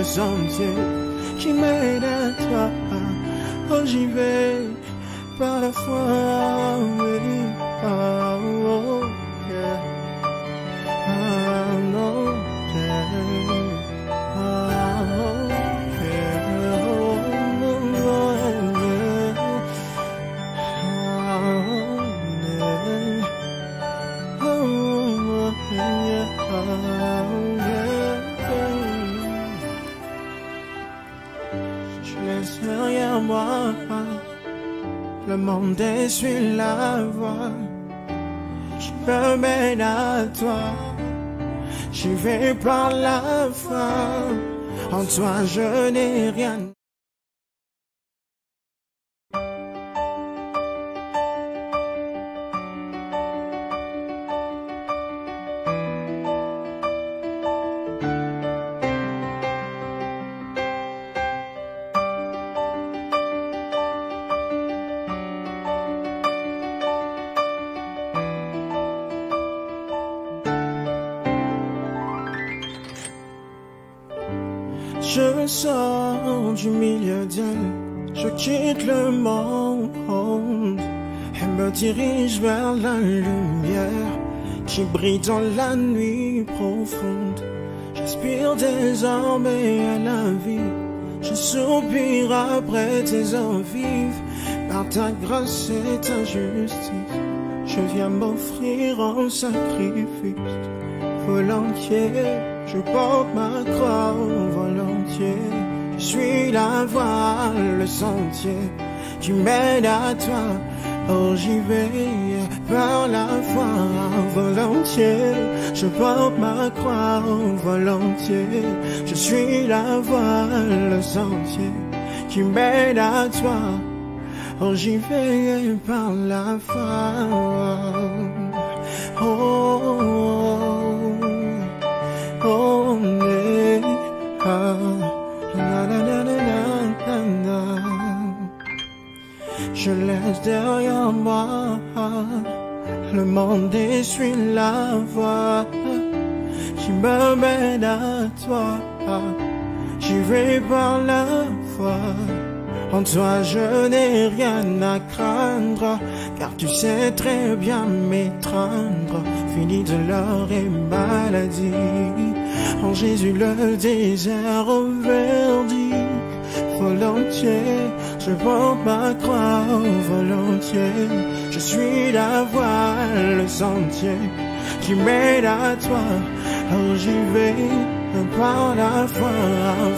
sentier qui mène à toi. Oh, j'y vais par la foi, oui. Oh, yeah. Oh, yeah. Je laisse derrière moi, le monde essuie la voie. Je me mène à toi, j'y vais par la foi. En toi je n'ai rien. Je sors du milieu d'elle, je quitte le monde et me dirige vers la lumière qui brille dans la nuit profonde. J'aspire désormais à la vie, je soupire après tes eaux vives. Par ta grâce et ta justice, je viens m'offrir en sacrifice. Volontiers, je porte ma croix volontiers. Je suis la voie, le sentier qui mène à toi. Oh, j'y vais par la foi volontiers. Je porte ma croix volontiers. Je suis la voie, le sentier qui mène à toi. Oh, j'y vais par la foi. Oh, oh, je laisse derrière moi le monde essuie la voie qui me mène à toi. J'y vais par la foi. En toi je n'ai rien à craindre, car tu sais très bien m'étreindre. Fini de l'or et maladie, en Jésus le désert verdit. Volontiers, je porte ma croix volontiers. Je suis la voie, le sentier qui mène à toi. Oh, j'y vais par la foi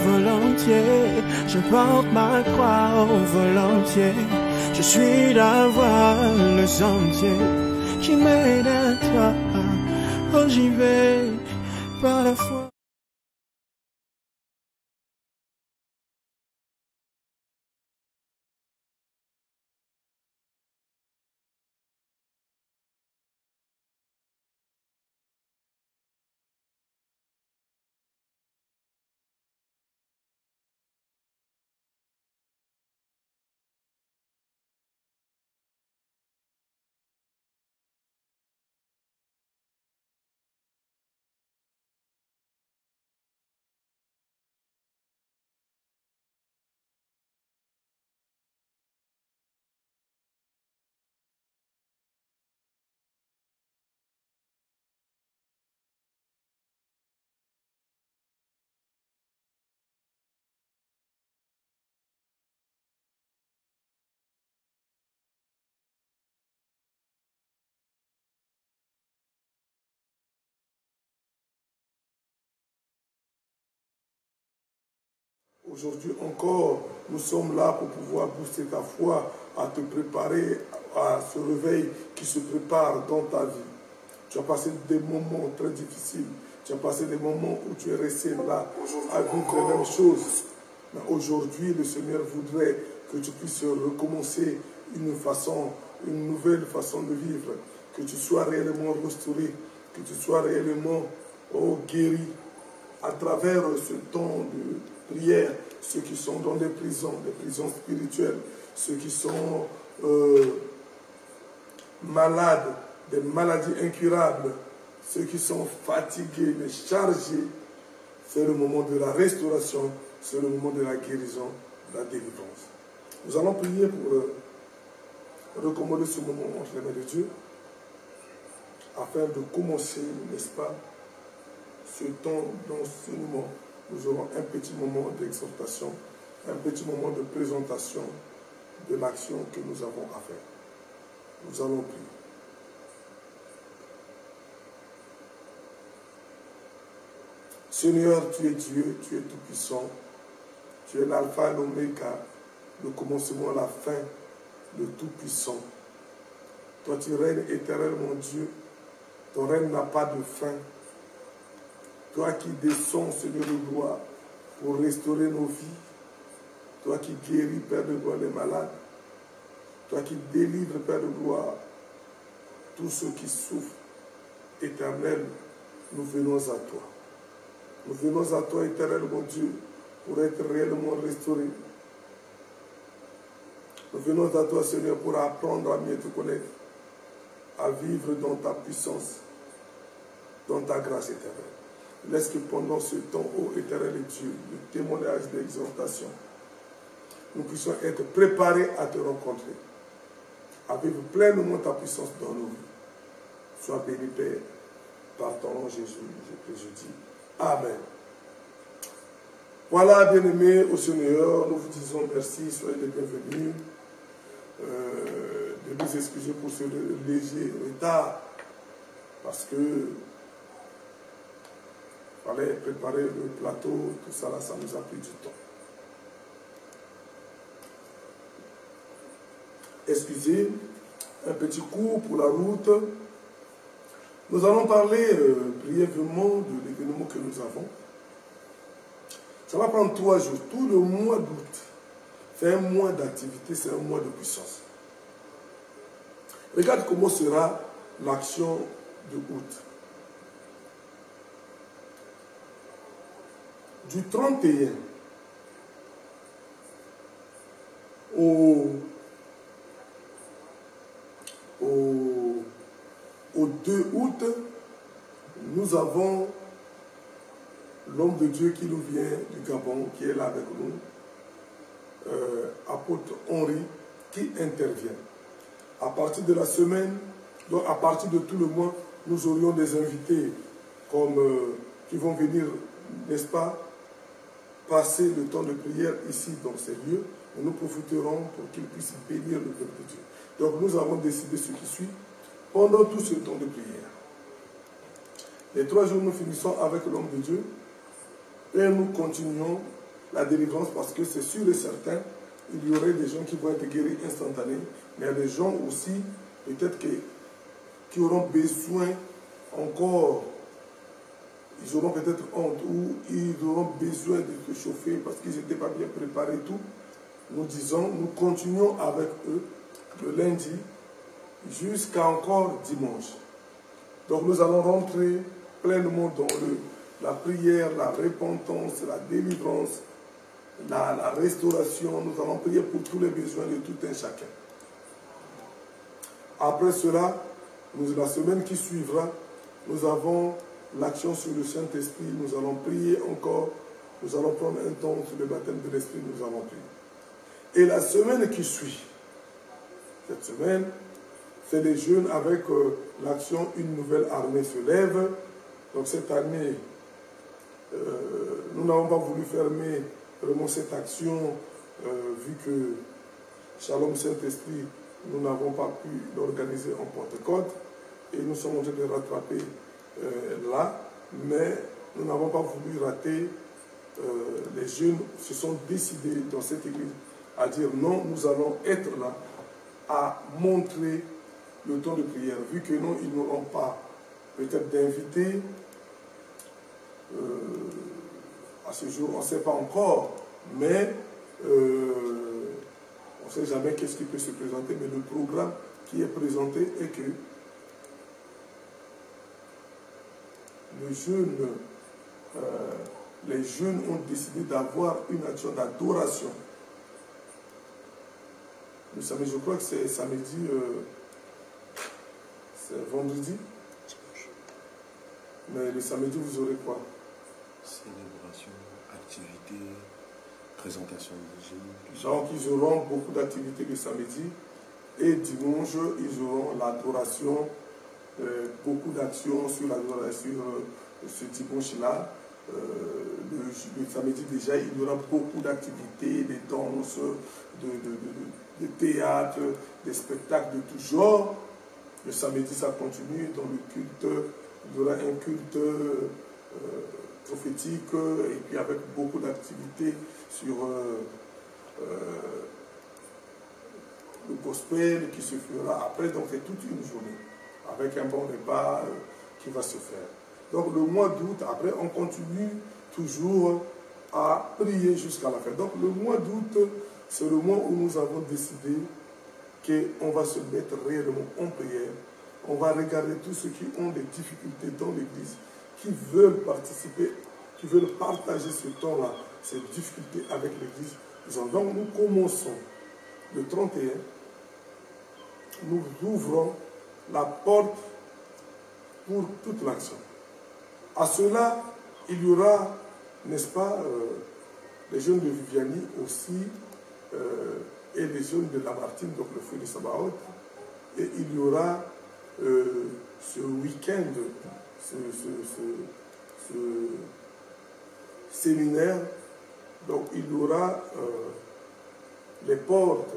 volontiers. Je porte ma croix volontiers. Je suis la voie, le sentier qui mène à toi. Oh, j'y vais par la foi. Aujourd'hui encore, nous sommes là pour pouvoir booster ta foi, à te préparer à ce réveil qui se prépare dans ta vie. Tu as passé des moments très difficiles, tu as passé des moments où tu es resté là à vivre les mêmes choses. Mais aujourd'hui, le Seigneur voudrait que tu puisses recommencer une nouvelle façon de vivre, que tu sois réellement restauré, que tu sois réellement guéri à travers ce temps de prière. Ceux qui sont dans les prisons spirituelles, ceux qui sont malades, des maladies incurables, ceux qui sont fatigués, mais chargés, c'est le moment de la restauration, c'est le moment de la guérison, de la délivrance. Nous allons prier pour recommander ce moment entre les mains de Dieu, afin de commencer, n'est-ce pas, ce temps, dans ce moment, nous aurons un petit moment d'exhortation, un petit moment de présentation de l'action que nous avons à faire. Nous allons prier. Seigneur, tu es Dieu, tu es tout-puissant, tu es l'alpha et l'oméga, le commencement, la fin, le tout-puissant. Toi, tu règnes éternel, mon Dieu. Ton règne n'a pas de fin. Toi qui descends, Seigneur de gloire, pour restaurer nos vies. Toi qui guéris, Père de gloire, les malades. Toi qui délivres, Père de gloire, tous ceux qui souffrent. Éternel, nous venons à toi. Nous venons à toi, éternel, mon Dieu, pour être réellement restaurés. Nous venons à toi, Seigneur, pour apprendre à mieux te connaître, à vivre dans ta puissance, dans ta grâce éternelle. Laisse que pendant ce temps, ô éternel Dieu, de témoignage, d'exhortation, nous puissions être préparés à te rencontrer, à vivre pleinement ta puissance dans nos vies. Sois béni, Père, par ton nom Jésus, je dis Amen. Voilà, bien-aimés au Seigneur, nous vous disons merci, soyez les bienvenus. De nous excuser pour ce léger retard, parce que fallait préparer le plateau, tout ça là, ça nous a pris du temps. Excusez, un petit coup pour la route. Nous allons parler brièvement de l'événement que nous avons. Ça va prendre 3 jours. Tout le mois d'août, c'est un mois d'activité, c'est un mois de puissance. Regarde comment sera l'action de août. Du 31 au 2 août, nous avons l'homme de Dieu qui nous vient du Gabon, qui est là avec nous, apôtre Henri, qui intervient. À partir de la semaine, donc à partir de tout le mois, nous aurions des invités qui vont venir, n'est-ce pas, passer le temps de prière ici dans ces lieux, et nous profiterons pour qu'ils puissent bénir le peuple de Dieu. Donc nous avons décidé ce qui suit pendant tout ce temps de prière. Les 3 jours, nous finissons avec l'homme de Dieu et nous continuons la délivrance parce que c'est sûr et certain, il y aurait des gens qui vont être guéris instantanément, mais il y a des gens aussi, peut-être qui auront besoin encore, ils auront peut-être honte ou ils auront besoin de se chauffer parce qu'ils n'étaient pas bien préparés et tout. Nous continuons avec eux le lundi jusqu'à encore dimanche. Donc nous allons rentrer pleinement dans la prière, la repentance, la délivrance, la restauration. Nous allons prier pour tous les besoins de tout un chacun. Après cela, la semaine qui suivra, nous avons l'action sur le Saint-Esprit. Nous allons prier encore. Nous allons prendre un temps sur le baptême de l'Esprit. Nous allons prier. Et la semaine qui suit, cette semaine, c'est les jeunes avec l'action Une nouvelle armée se lève. Donc cette année, nous n'avons pas voulu fermer vraiment cette action vu que Shalom Saint-Esprit, nous n'avons pas pu l'organiser en Pentecôte et nous sommes en train de rattraper là, mais nous n'avons pas voulu rater. Les jeunes se sont décidés dans cette église à dire non, nous allons être là à montrer le temps de prière, vu que non, ils n'auront pas peut-être d'invités à ce jour, on ne sait pas encore, mais on ne sait jamais qu'est-ce qui peut se présenter, mais le programme qui est présenté est que les jeunes ont décidé d'avoir une action d'adoration. Le samedi, je crois que c'est samedi, c'est vendredi. Mais le samedi, vous aurez quoi? présentation de Jésus. Donc, ils auront beaucoup d'activités le samedi. Et dimanche, ils auront l'adoration, beaucoup d'actions sur l'adoration ce dimanche-là. Le samedi déjà, il y aura beaucoup d'activités, des danses, de théâtre, des spectacles de tout genre. Le samedi, ça continue dans le culte. Il y aura un culte prophétique et puis avec beaucoup d'activités sur le gospel qui se fera après. Donc c'est toute une journée avec un bon repas qui va se faire. Donc le mois d'août, après on continue toujours à prier jusqu'à la fin. Donc le mois d'août, c'est le mois où nous avons décidé qu'on va se mettre réellement en prière. On va regarder tous ceux qui ont des difficultés dans l'église, qui veulent participer, qui veulent partager ce temps-là, ces difficultés avec l'église. Donc nous commençons le 31, nous ouvrons la porte pour toute l'action. À cela, il y aura, n'est-ce pas, les jeunes de Viviani aussi, et les jeunes de Lamartine, donc le feu de Sabaoth. Et il y aura ce week-end, ce séminaire. Donc il y aura les portes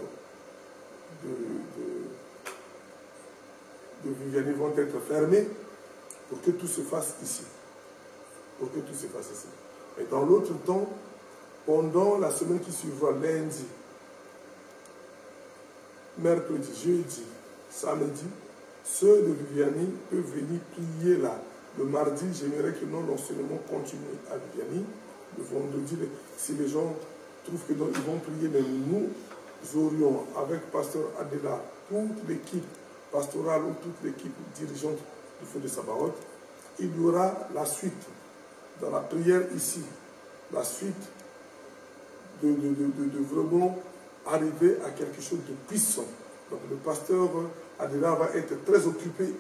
de Viviani vont être fermées pour que tout se fasse ici. Pour que tout se fasse ici. Et dans l'autre temps, pendant la semaine qui suivra, lundi, mercredi, jeudi, samedi, ceux de Viviani peuvent venir prier là. Le mardi, j'aimerais que l'enseignement continue à Viviani. Le vendredi, si les gens trouvent qu'ils vont prier, mais nous aurions, avec Pasteur Adela, toute l'équipe pastorale ou toute l'équipe dirigeante du feu de Sabaoth, il y aura la suite dans la prière ici, la suite de vraiment arriver à quelque chose de puissant. Donc le pasteur Adela va être très occupé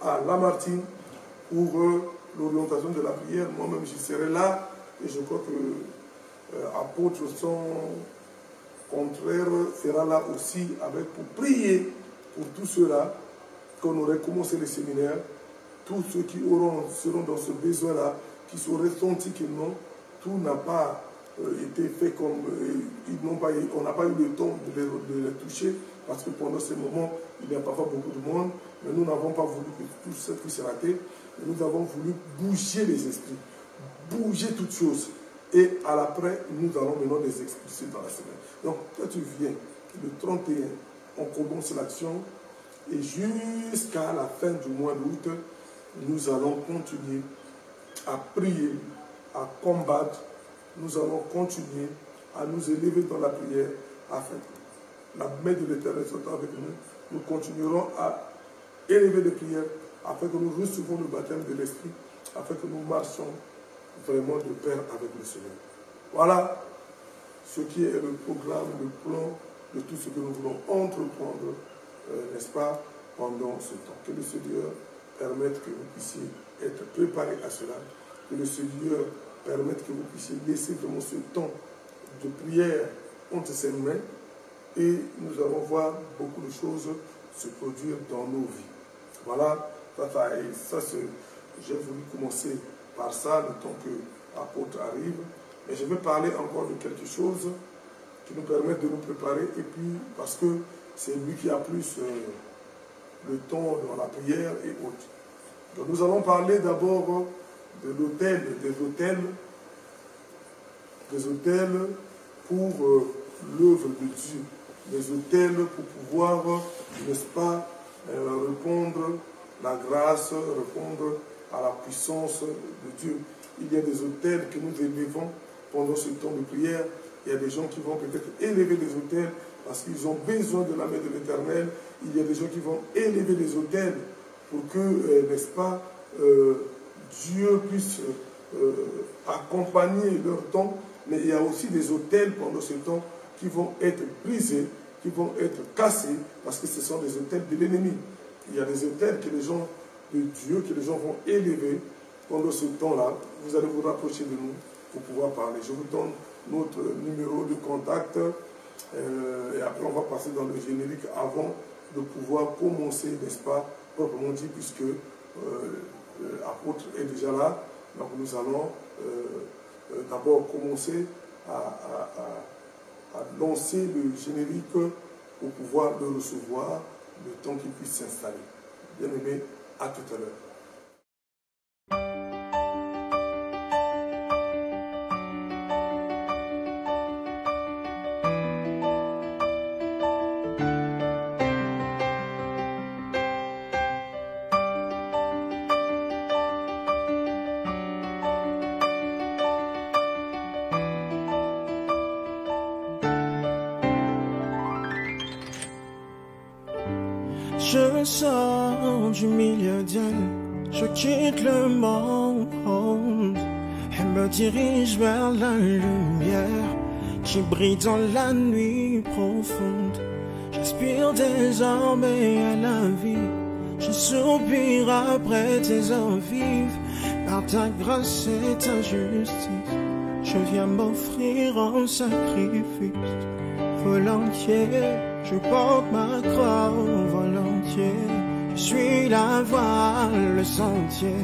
à Lamartine pour l'orientation de la prière. Moi-même, je serai là et je crois que l'apôtre son contraire sera là aussi pour prier pour tous ceux-là qu'on aurait commencé le séminaire, tous ceux qui seront dans ce besoin-là, qui auraient senti que non, tout n'a pas été fait comme on n'a pas eu le temps de les toucher, parce que pendant ce moment, il y a parfois beaucoup de monde, mais nous n'avons pas voulu que tout ça puisse rater, mais nous avons voulu bouger les esprits, bouger toutes choses. Et à l'après, nous allons maintenant les expulser dans la semaine. Donc, quand tu viens, le 31, on commence l'action, et jusqu'à la fin du mois d'août, nous allons continuer à prier, à combattre, nous allons continuer à nous élever dans la prière, afin que la main de l'Éternel soit avec nous. Nous continuerons à élever les prières, afin que nous recevons le baptême de l'Esprit, afin que nous marchions vraiment de pair avec le Seigneur. Voilà ce qui est le programme, le plan de tout ce que nous voulons entreprendre, n'est-ce pas, pendant ce temps. Que le Seigneur permette que vous puissiez être préparés à cela, que le Seigneur permette que vous puissiez laisser vraiment ce temps de prière entre ses mains, et nous allons voir beaucoup de choses se produire dans nos vies. Voilà, j'ai voulu commencer par ça, le temps que l'apôtre arrive, mais je vais parler encore de quelque chose qui nous permet de nous préparer, et puis parce que c'est lui qui a plus le temps dans la prière et autres. Donc nous allons parler d'abord de l'autel, des autels pour l'œuvre de Dieu, des autels pour pouvoir, n'est-ce pas, répondre la grâce, répondre à la puissance de Dieu. Il y a des autels que nous élevons pendant ce temps de prière. Il y a des gens qui vont peut-être élever des autels parce qu'ils ont besoin de la main de l'Éternel. Il y a des gens qui vont élever des autels pour que, n'est-ce pas, Dieu puisse accompagner leur temps. Mais il y a aussi des autels pendant ce temps qui vont être brisés, qui vont être cassés, parce que ce sont des autels de l'ennemi. Il y a des autels que les gens de Dieu, que les gens vont élever pendant ce temps-là. Vous allez vous rapprocher de nous. pour pouvoir parler. Je vous donne notre numéro de contact et après on va passer dans le générique avant de pouvoir commencer, n'est-ce pas, proprement dit, puisque l'apôtre est déjà là. Donc nous allons d'abord commencer à lancer le générique pour pouvoir le recevoir, le temps qu'il puisse s'installer. Bien aimé, à tout à l'heure. Je sors du milieu d'elle, je quitte le monde et me dirige vers la lumière qui brille dans la nuit profonde. J'aspire désormais à la vie, je soupire après tes eaux vives. Par ta grâce et ta justice, je viens m'offrir en sacrifice. Volontiers, je porte ma croix volontiers. Je suis la voie, le sentier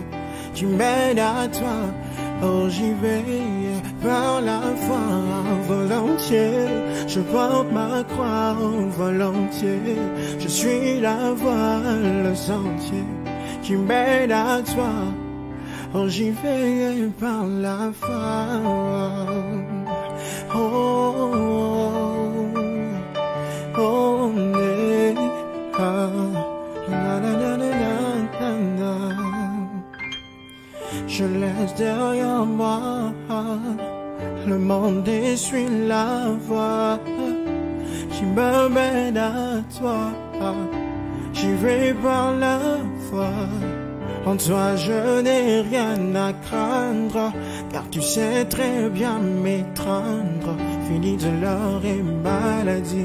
qui mène à toi. Oh, j'y vais par la foi volontiers. Je porte ma croix volontiers. Je suis la voie, le sentier qui mène à toi. Oh, j'y vais par la foi. Oh, oh, oh. Je laisse derrière moi le monde et suis la voie qui me mène à toi. J'y vais par la foi. En toi je n'ai rien à craindre, car tu sais très bien m'étreindre. Fini de l'or et maladie,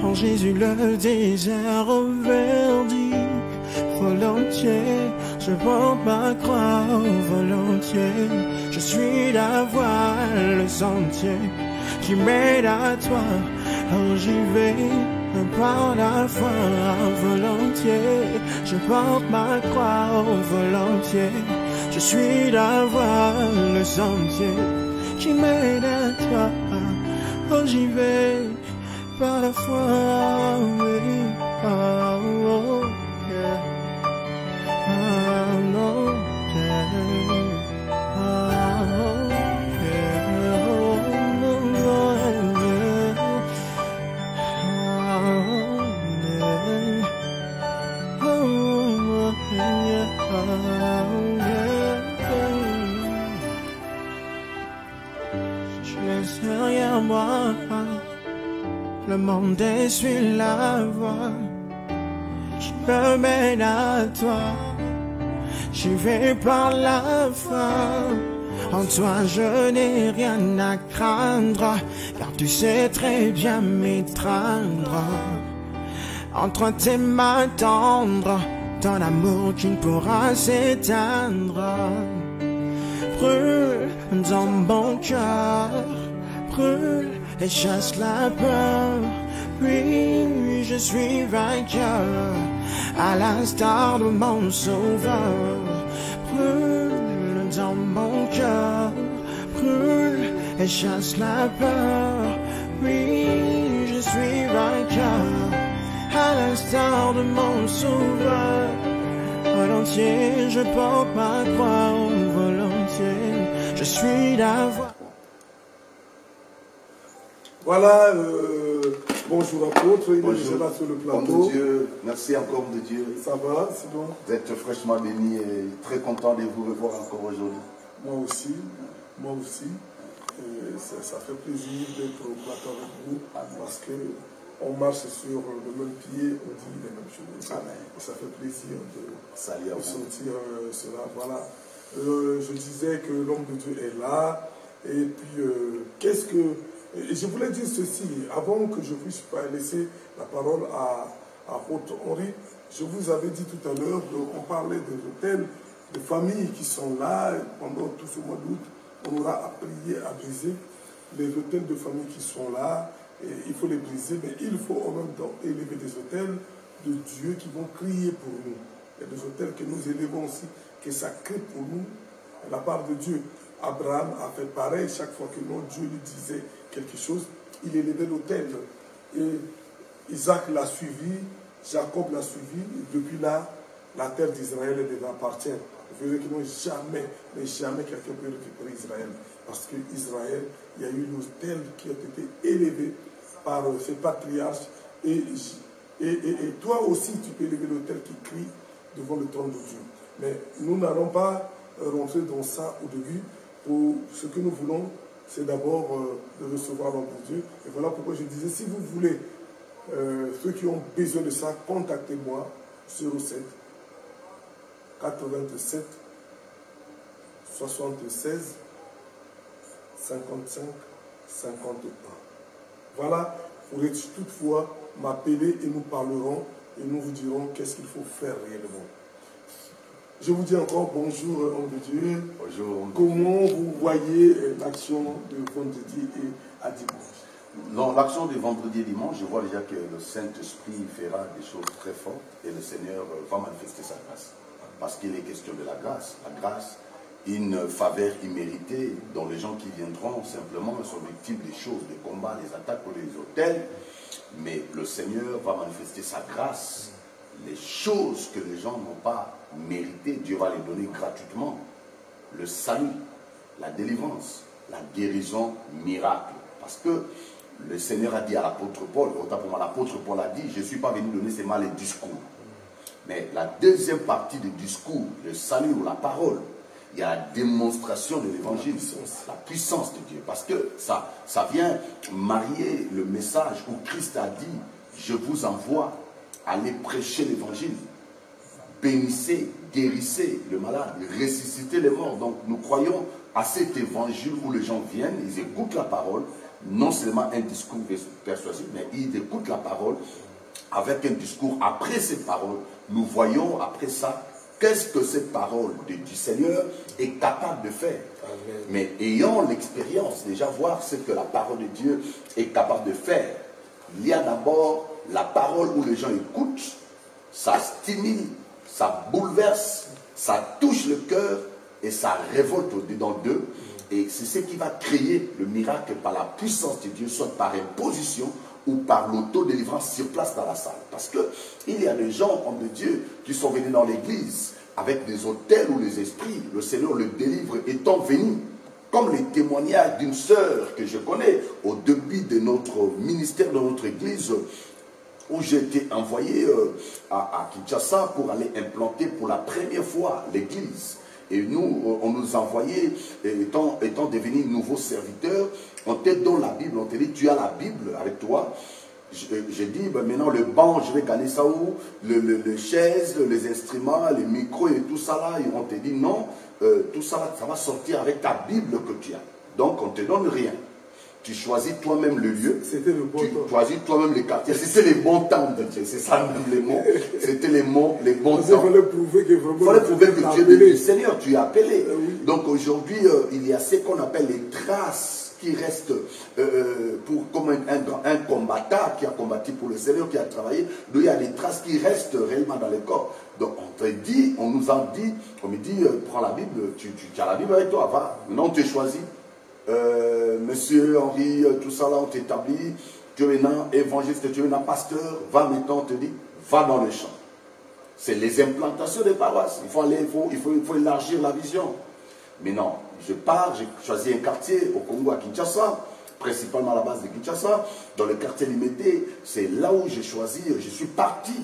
en Jésus le désert verdit. Volontiers, je porte ma croix volontiers. Je suis la voie, le sentier qui mène à toi. Oh, j'y vais par la foi volontiers. Je porte ma croix volontiers. Je suis la voie, le sentier qui mène à toi. Oh, j'y vais par la foi. Oh, oh, yeah. Oh, no, yeah. Oh, yeah. Oh, yeah. Je laisse derrière moi le monde et suis la voie qui me mène à toi. J'y vais par la foi. En toi je n'ai rien à craindre, car tu sais très bien m'étreindre. Entre tes mains tendres, ton amour qui ne pourra s'éteindre. Brûle dans mon cœur, brûle et chasse la peur. Oui, je suis vainqueur, à l'instar de mon sauveur. Brûle dans mon cœur, brûle et chasse la peur. Oui, je suis vainqueur, à l'instar de mon sauveur. Volontiers, je porte ma croix volontiers. Je suis la voie. Voilà, bonjour apôtre, il est déjà là sur le plateau. Homme de Dieu, merci encore de Dieu. Ça va, c'est bon? Vous êtes fraîchement béni et très content de vous revoir encore aujourd'hui. Moi aussi, moi aussi. Ça fait plaisir d'être au plateau avec vous. Amen. Parce qu'on marche sur le même pied, on dit les mêmes choses. Amen. Et ça fait plaisir de sentir cela. Voilà. Je disais que l'homme de Dieu est là. Et puis, qu'est-ce que... Et je voulais dire ceci, avant que je puisse laisser la parole à Apôtre Henri, je vous avais dit tout à l'heure qu'on parlait de familles qui sont là pendant tout ce mois d'août. on aura à prier, à briser les autels de famille qui sont là. Et il faut les briser, mais il faut en même temps élever des autels de Dieu qui vont crier pour nous. Il y a des autels que nous élevons aussi, que ça crie pour nous, de la part de Dieu. Abraham a fait pareil, chaque fois que non, Dieu lui disait quelque chose, il élevait l'autel. Et Isaac l'a suivi, Jacob l'a suivi, et depuis là, la terre d'Israël devait appartenir. Vous verrez que non, jamais, mais jamais quelqu'un peut récupérer Israël. Parce qu'Israël, il y a eu l'autel qui a été élevé par ses patriarches. Et toi aussi, tu peux élever l'autel qui crie devant le trône de Dieu. Mais nous n'allons pas rentrer dans ça au début. Pour ce que nous voulons, c'est d'abord de recevoir l'ordre de Dieu. Et voilà pourquoi je disais, si vous voulez, ceux qui ont besoin de ça, contactez-moi, 07 87 76 55 51. Voilà, vous pourrez toutefois m'appeler et nous parlerons et nous vous dirons qu'est-ce qu'il faut faire réellement. Je vous dis encore bonjour, homme de Dieu. Bonjour. Comment vous voyez l'action de vendredi et à dimanche? Non, l'action de vendredi et dimanche, je vois déjà que le Saint-Esprit fera des choses très fortes et le Seigneur va manifester sa grâce. Parce qu'il est question de la grâce. La grâce, une faveur imméritée dont les gens qui viendront simplement sont victimes des choses, des combats, des attaques ou des hôtels. Mais le Seigneur va manifester sa grâce. Les choses que les gens n'ont pas méritées, Dieu va les donner gratuitement. Le salut, la délivrance, la guérison, miracle. Parce que le Seigneur a dit à l'apôtre Paul, autant pour moi l'apôtre Paul a dit, je ne suis pas venu donner seulement les discours. Mais la deuxième partie du discours, le salut ou la parole, il y a la démonstration de l'évangile, la puissance de Dieu. Parce que ça vient marier le message où Christ a dit, je vous envoie, allez prêcher l'évangile, bénissez, guérissez le malade, ressuscitez les morts. Donc nous croyons à cet évangile où les gens viennent, ils écoutent la parole, non seulement un discours persuasif, mais ils écoutent la parole avec un discours. Après cette parole, nous voyons après ça, qu'est-ce que cette parole du Seigneur est capable de faire. Amen. Mais ayant l'expérience, déjà voir ce que la parole de Dieu est capable de faire. Il y a d'abord la parole où les gens écoutent, ça stimule, ça bouleverse, ça touche le cœur et ça révolte au-dedans d'eux. Et c'est ce qui va créer le miracle par la puissance de Dieu, soit par imposition ou par l'autodélivrance sur place dans la salle. Parce qu'il y a des gens, hommes de Dieu, qui sont venus dans l'église avec des autels ou des esprits. Le Seigneur le délivre étant venu. Comme les témoignages d'une sœur que je connais au début de notre ministère, de notre église, où j'ai été envoyé à Kinshasa pour aller implanter pour la première fois l'église. Et nous, on nous envoyait, étant devenus nouveaux serviteurs, on te donne la Bible, on te dit, tu as la Bible avec toi. J'ai dit, ben maintenant le banc, je vais gagner ça où? Les chaises, les instruments, les micros et tout ça là. Et on te dit, non, tout ça là, ça va sortir avec ta Bible que tu as. Donc on ne te donne rien. Tu choisis toi-même le lieu, tu choisis toi-même les quartiers. C'était les bons temps de Dieu, c'est ça même les mots. C'était les bons temps. Il fallait prouver que vraiment Dieu est le Seigneur, tu es appelé. Oui. Donc aujourd'hui, il y a ce qu'on appelle les traces qui restent comme un combattant qui a combattu pour le Seigneur, qui a travaillé. Donc il y a des traces qui restent réellement dans le corps. Donc on te dit, on nous a dit, on me dit, prends la Bible, tu as la Bible avec toi, va. Maintenant on te choisit. Monsieur Henri, tout ça là, on t'établit, tu es maintenant évangéliste, tu es maintenant pasteur, va maintenant, on te dit, va dans le champ. C'est les implantations des paroisses. Il faut aller, il faut élargir la vision. Mais non, je pars, j'ai choisi un quartier au Congo, à Kinshasa, principalement à la base de Kinshasa, dans le quartier Limité. C'est là où j'ai choisi, je suis parti.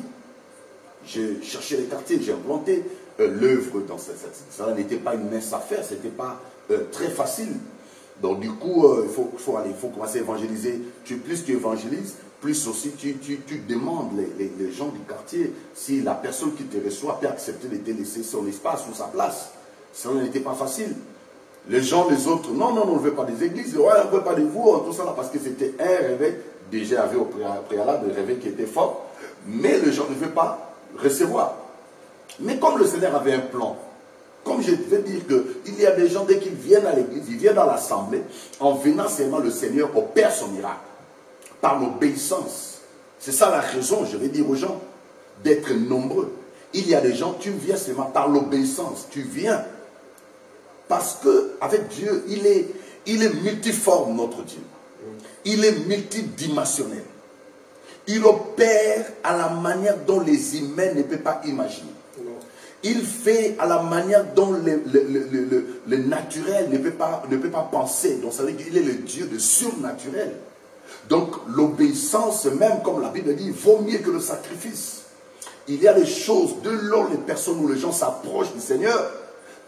J'ai cherché les quartiers, j'ai implanté l'œuvre dans cette. Ça n'était pas une mince affaire, ce n'était pas très facile. Donc du coup, il faut commencer à évangéliser. Plus tu évangélises, plus aussi tu demandes les gens du quartier si la personne qui te reçoit peut accepter de te laisser son espace ou sa place. Ça n'était pas facile. Les gens, les autres, non, on ne veut pas des églises, ouais, on ne veut pas de vous, tout ça là, parce que c'était un réveil, déjà avait au préalable un réveil qui était fort, mais les gens ne veulent pas recevoir. Mais comme le Seigneur avait un plan, Comme je vais dire qu'il y a des gens, dès qu'ils viennent à l'église, ils viennent dans l'assemblée, en venant seulement, le Seigneur opère son miracle. Par l'obéissance. C'est ça la raison, je vais dire aux gens, d'être nombreux. Il y a des gens, tu viens seulement par l'obéissance. Tu viens. Parce qu'avec Dieu, il est multiforme, notre Dieu. Il est multidimensionnel. Il opère à la manière dont les humains ne peuvent pas imaginer. Il fait à la manière dont le naturel ne peut pas penser. Donc ça veut dire qu'il est le Dieu de surnaturel. Donc l'obéissance, même comme la Bible dit, vaut mieux que le sacrifice. Il y a des choses, de l'or les personnes où les gens s'approchent du Seigneur,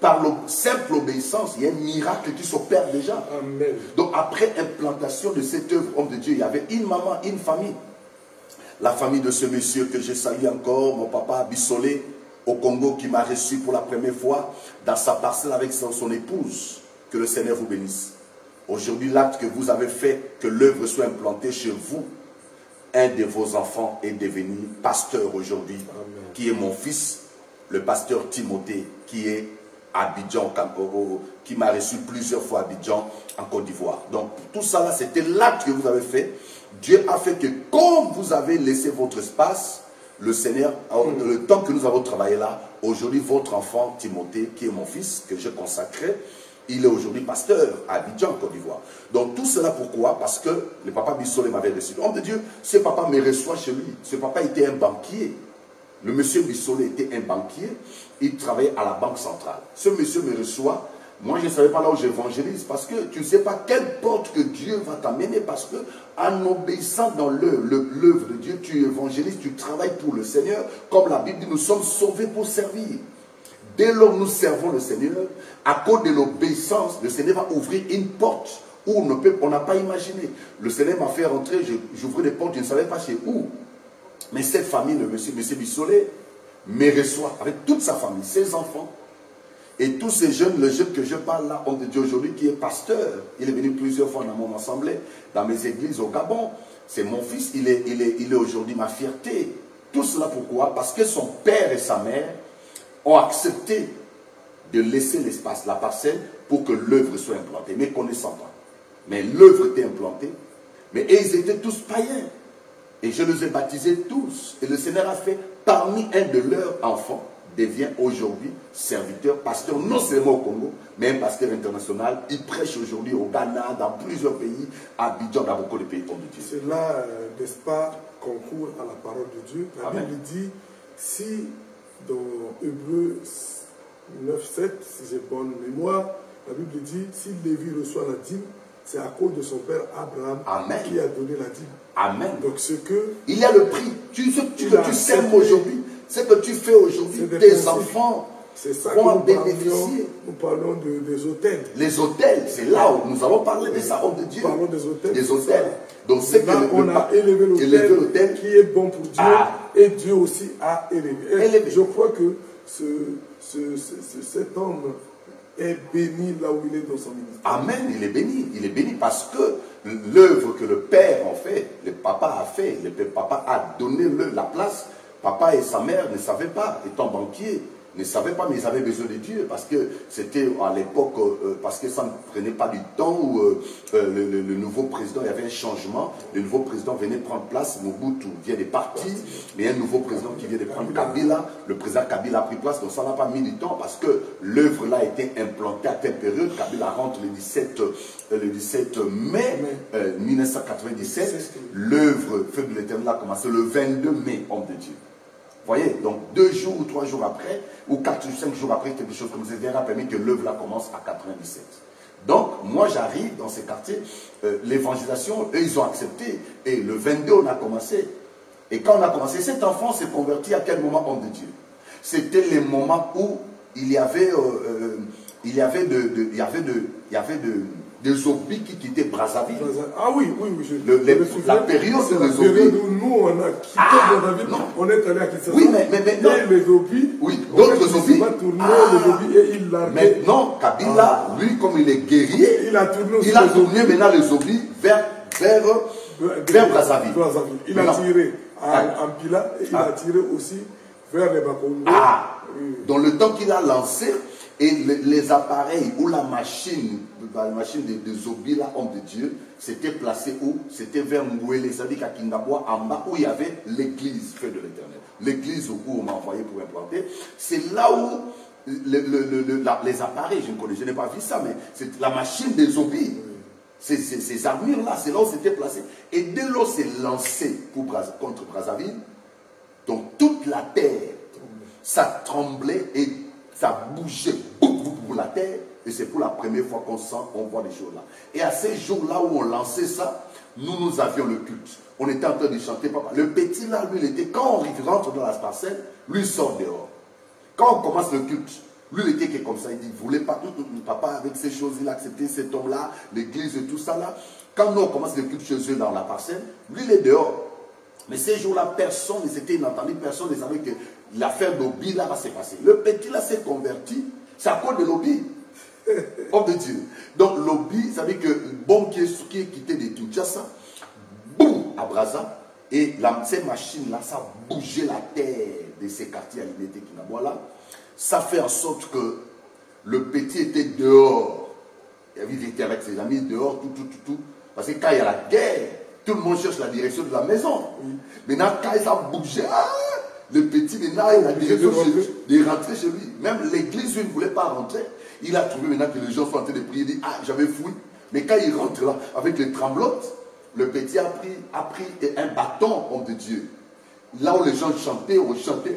par la simple obéissance, il y a un miracle qui s'opère déjà. Amen. Donc après implantation de cette œuvre, homme de Dieu, il y avait une maman, une famille. La famille de ce monsieur que je salue encore, mon papa Bissolé, au Congo, qui m'a reçu pour la première fois dans sa parcelle avec son épouse. Que le Seigneur vous bénisse. Aujourd'hui, l'acte que vous avez fait, que l'œuvre soit implantée chez vous, un de vos enfants est devenu pasteur aujourd'hui, qui est mon fils, le pasteur Timothée, qui est à Abidjan, qui m'a reçu plusieurs fois à Abidjan, en Côte d'Ivoire. Donc, tout ça là, c'était l'acte que vous avez fait. Dieu a fait que, comme vous avez laissé votre espace, le Seigneur, le temps que nous avons travaillé là, aujourd'hui, votre enfant Timothée, qui est mon fils, que j'ai consacré, il est aujourd'hui pasteur à Abidjan, Côte d'Ivoire. Donc tout cela pourquoi? Parce que le papa Bissolé m'avait reçu. Homme de Dieu, ce papa me reçoit chez lui. Ce papa était un banquier. Le monsieur Bissolé était un banquier. Il travaillait à la banque centrale. Ce monsieur me reçoit. Moi, je ne savais pas là où j'évangélise. Parce que tu ne sais pas quelle porte que Dieu va t'amener. Parce que en obéissant dans l'œuvre de Dieu, tu évangélises, tu travailles pour le Seigneur. Comme la Bible dit, nous sommes sauvés pour servir. Dès lors nous servons le Seigneur, à cause de l'obéissance, le Seigneur va ouvrir une porte où on n'a pas imaginé. Le Seigneur m'a fait rentrer, j'ouvrais des portes, je ne savais pas chez où. Mais cette famille, le monsieur Bissolé, me reçoit avec toute sa famille, ses enfants. Et tous ces jeunes, le jeune que je parle là, homme de Dieu aujourd'hui, qui est pasteur, il est venu plusieurs fois dans mon assemblée, dans mes églises au Gabon. C'est mon fils, il est aujourd'hui ma fierté. Tout cela pourquoi? Parce que son père et sa mère ont accepté de laisser l'espace, la parcelle, pour que l'œuvre soit implantée, mais connaissant pas. Mais l'œuvre était implantée, mais ils étaient tous païens. Et je les ai baptisés tous. Et le Seigneur a fait, parmi un de leurs enfants, devient aujourd'hui serviteur, pasteur, non seulement au Congo, mais un pasteur international. Il prêche aujourd'hui au Ghana, dans plusieurs pays, à Abidjan, dans beaucoup de pays comme Dieu. C'est là, n'est-ce pas, concourt à la parole de Dieu. La Amen. Bible dit, si dans Hébreux 9:7, si j'ai bonne mémoire, la Bible dit, si Lévi reçoit la dîme, c'est à cause de son père Abraham Amen. qui a donné la dîme. Amen. Donc ce que... Il y a le prix. Ce que tu sèmes aujourd'hui, ce que tu fais aujourd'hui, tes enfants vont en bénéficier. Nous parlons des hôtels. Les hôtels, c'est là où nous allons parler de ça, homme de Dieu. Nous parlons des hôtels. Des hôtels. Donc c'est que on a élevé l'hôtel qui est bon pour Dieu, et Dieu aussi a élevé. Je crois que cet homme est béni là où il est dans son ministère. Amen, il est béni parce que l'œuvre que le Père a fait, le Papa a fait, le Papa a donné la place. Papa et sa mère ne savaient pas, étant banquiers, ne savaient pas, mais ils avaient besoin de Dieu, parce que c'était à l'époque, parce que ça ne prenait pas du temps où le nouveau président, il y avait un changement, le nouveau président venait prendre place, Mobutu vient de partir, mais il y a un nouveau président qui vient de prendre Kabila, le président Kabila a pris place, donc ça n'a pas mis du temps, parce que l'œuvre là a été implantée à telle période. Kabila rentre le 17 mai 1997, l'œuvre Feu de l'Éternel a commencé le 22 mai, homme de Dieu. Vous voyez, donc 2 jours ou 3 jours après, ou 4 ou 5 jours après, quelque chose comme ça, Dieu a permis que l'œuvre là commence à 97. Donc, moi j'arrive dans ces quartiers, l'évangélisation, eux ils ont accepté, et le 22 on a commencé. Et quand on a commencé, cet enfant s'est converti à quel moment, homme de Dieu? C'était le moment où il y avait des obis qui quittaient Brazzaville. Ah oui. La période c'est des la période obis. où nous, on a quitté Brazzaville, on est allé à Kinshasa. Oui, mais non. Et les obis, Oui, d'autres obis. Il a tourné les obis et il l'a... Maintenant, Kabila, lui, comme il est guerrier, il a tourné maintenant les obis vers Brazzaville. Il a tiré en Pila et il a tiré aussi vers les Bakoungo. Dans le temps qu'il a lancé, Et les appareils ou la machine de Zobi, là, homme de Dieu, c'était placé où? C'était vers Ngouélé, c'est-à-dire qu'à Kingaboua, en bas, où il y avait l'église, fait de l'Éternel. L'église où on m'a envoyé pour implanter. C'est là où les appareils, je n'ai pas vu ça, mais c'est la machine de Zobi. Ces armures-là, c'est là où c'était placé. Et dès lors, c'est lancé contre Brazzaville. Donc toute la terre, ça tremblait et ça bougeait pour la terre. Et c'est pour la première fois qu'on sent, on voit des choses là. Et à ces jours-là où on lançait ça, nous avions le culte. On était en train de chanter, papa. Le petit là, lui, il était, quand on rentre dans la parcelle, lui il sort dehors. Quand on commence le culte, lui il était comme ça, il dit, vous voulez pas, papa, avec ces choses, il a accepté cet homme-là, l'église et tout ça là. Quand nous on commence le culte chez eux dans la parcelle, lui il est dehors. Mais ces jours-là, personne ne s'était inentendu, personne ne savait que l'affaire d'Obi là va se passer. Le petit là s'est converti, c'est à cause de l'Obi. Homme de Dieu. Donc l'Obi, ça veut dire que bon qui est quitté de Kinshasa, boum, à Brazza, et ces machines-là, ça a bougé la terre de ces quartiers à l'unité Kingaboua là. Ça fait en sorte que le petit était dehors. Il était avec ses amis dehors, tout. Parce que quand il y a la guerre, tout le monde cherche la direction de la maison. Maintenant, quand ça a bougé, le petit, maintenant, il a la direction de rentrer chez lui. Même l'église, il ne voulait pas rentrer. Il a trouvé maintenant que les gens sont en train de prier. Il dit, j'avais fouillé. Mais quand il rentre là, avec les tremblotes, le petit a pris un bâton, homme de Dieu. Là où les gens chantaient, on chantait,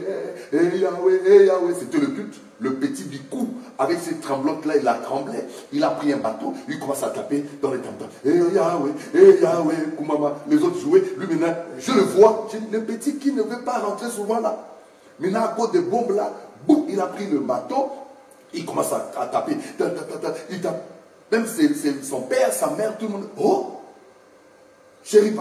Yahweh, Yahweh, c'était le culte. Le petit du coup, avec ces tremblotes-là, il a tremblé. Il a pris un bateau, il commence à taper dans les tremblotes. Yahweh, Yahweh, Koumama. Les autres jouaient. Lui maintenant, je le vois. Le petit qui ne veut pas rentrer souvent là. Maintenant, à cause des bombes là, boum, il a pris le bateau. Il commence à taper. Il tape. Même son père, sa mère, tout le monde. Oh, chérie,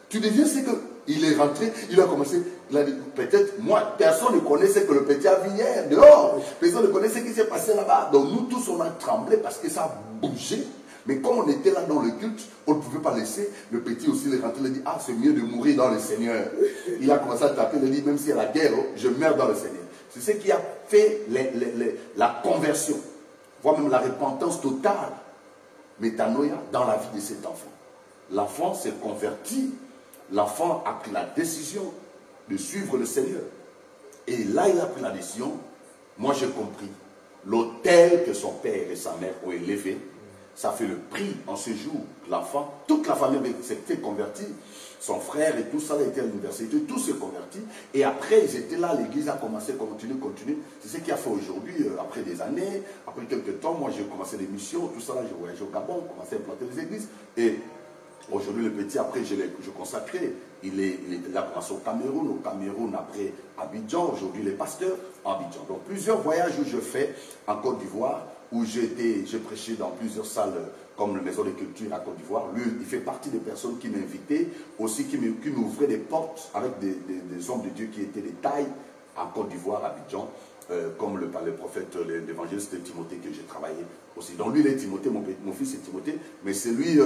tu deviens, c'est que. Il est rentré, il a commencé, il a dit, peut-être, moi, personne ne connaissait que le petit a vu hier, dehors. Personne ne connaissait ce qui s'est passé là-bas. Donc nous tous, on a tremblé parce que ça a bougé. Mais comme on était là dans le culte, on ne pouvait pas laisser. Le petit aussi, il est rentré, il a dit, c'est mieux de mourir dans le Seigneur. Il a commencé à taper, il a dit, même s'il y a la guerre, je meurs dans le Seigneur. C'est ce qui a fait la conversion, voire même la repentance totale, métanoïa, dans la vie de cet enfant. L'enfant s'est converti. L'enfant a pris la décision de suivre le Seigneur. Et là, il a pris la décision. Moi, j'ai compris. L'autel que son père et sa mère ont élevé, ça fait le prix en ce jour. L'enfant, toute la famille s'est fait convertie. Son frère et tout ça, il était à l'université, tout s'est converti. Et après, ils étaient là, l'église a commencé, continuer. C'est ce qu'il a fait aujourd'hui, après des années, après quelques temps. Moi, j'ai commencé des missions, tout ça là, j'ai voyagé au Gabon, commencé à implanter des églises. Et aujourd'hui, le petit, après, je consacré. Il a commencé au Cameroun, après Abidjan. Aujourd'hui, il est pasteur à Abidjan. Donc, plusieurs voyages où je fais en Côte d'Ivoire, où j'ai prêché dans plusieurs salles, comme la Maison de Culture à Côte d'Ivoire. Lui, il fait partie des personnes qui m'invitaient, aussi qui m'ouvraient des portes avec des hommes de Dieu qui étaient des tailles en Côte d'Ivoire, à Abidjan, comme le prophète, l'évangéliste Timothée que j'ai travaillé aussi. Donc lui, il est Timothée, mon fils est Timothée, mais c'est lui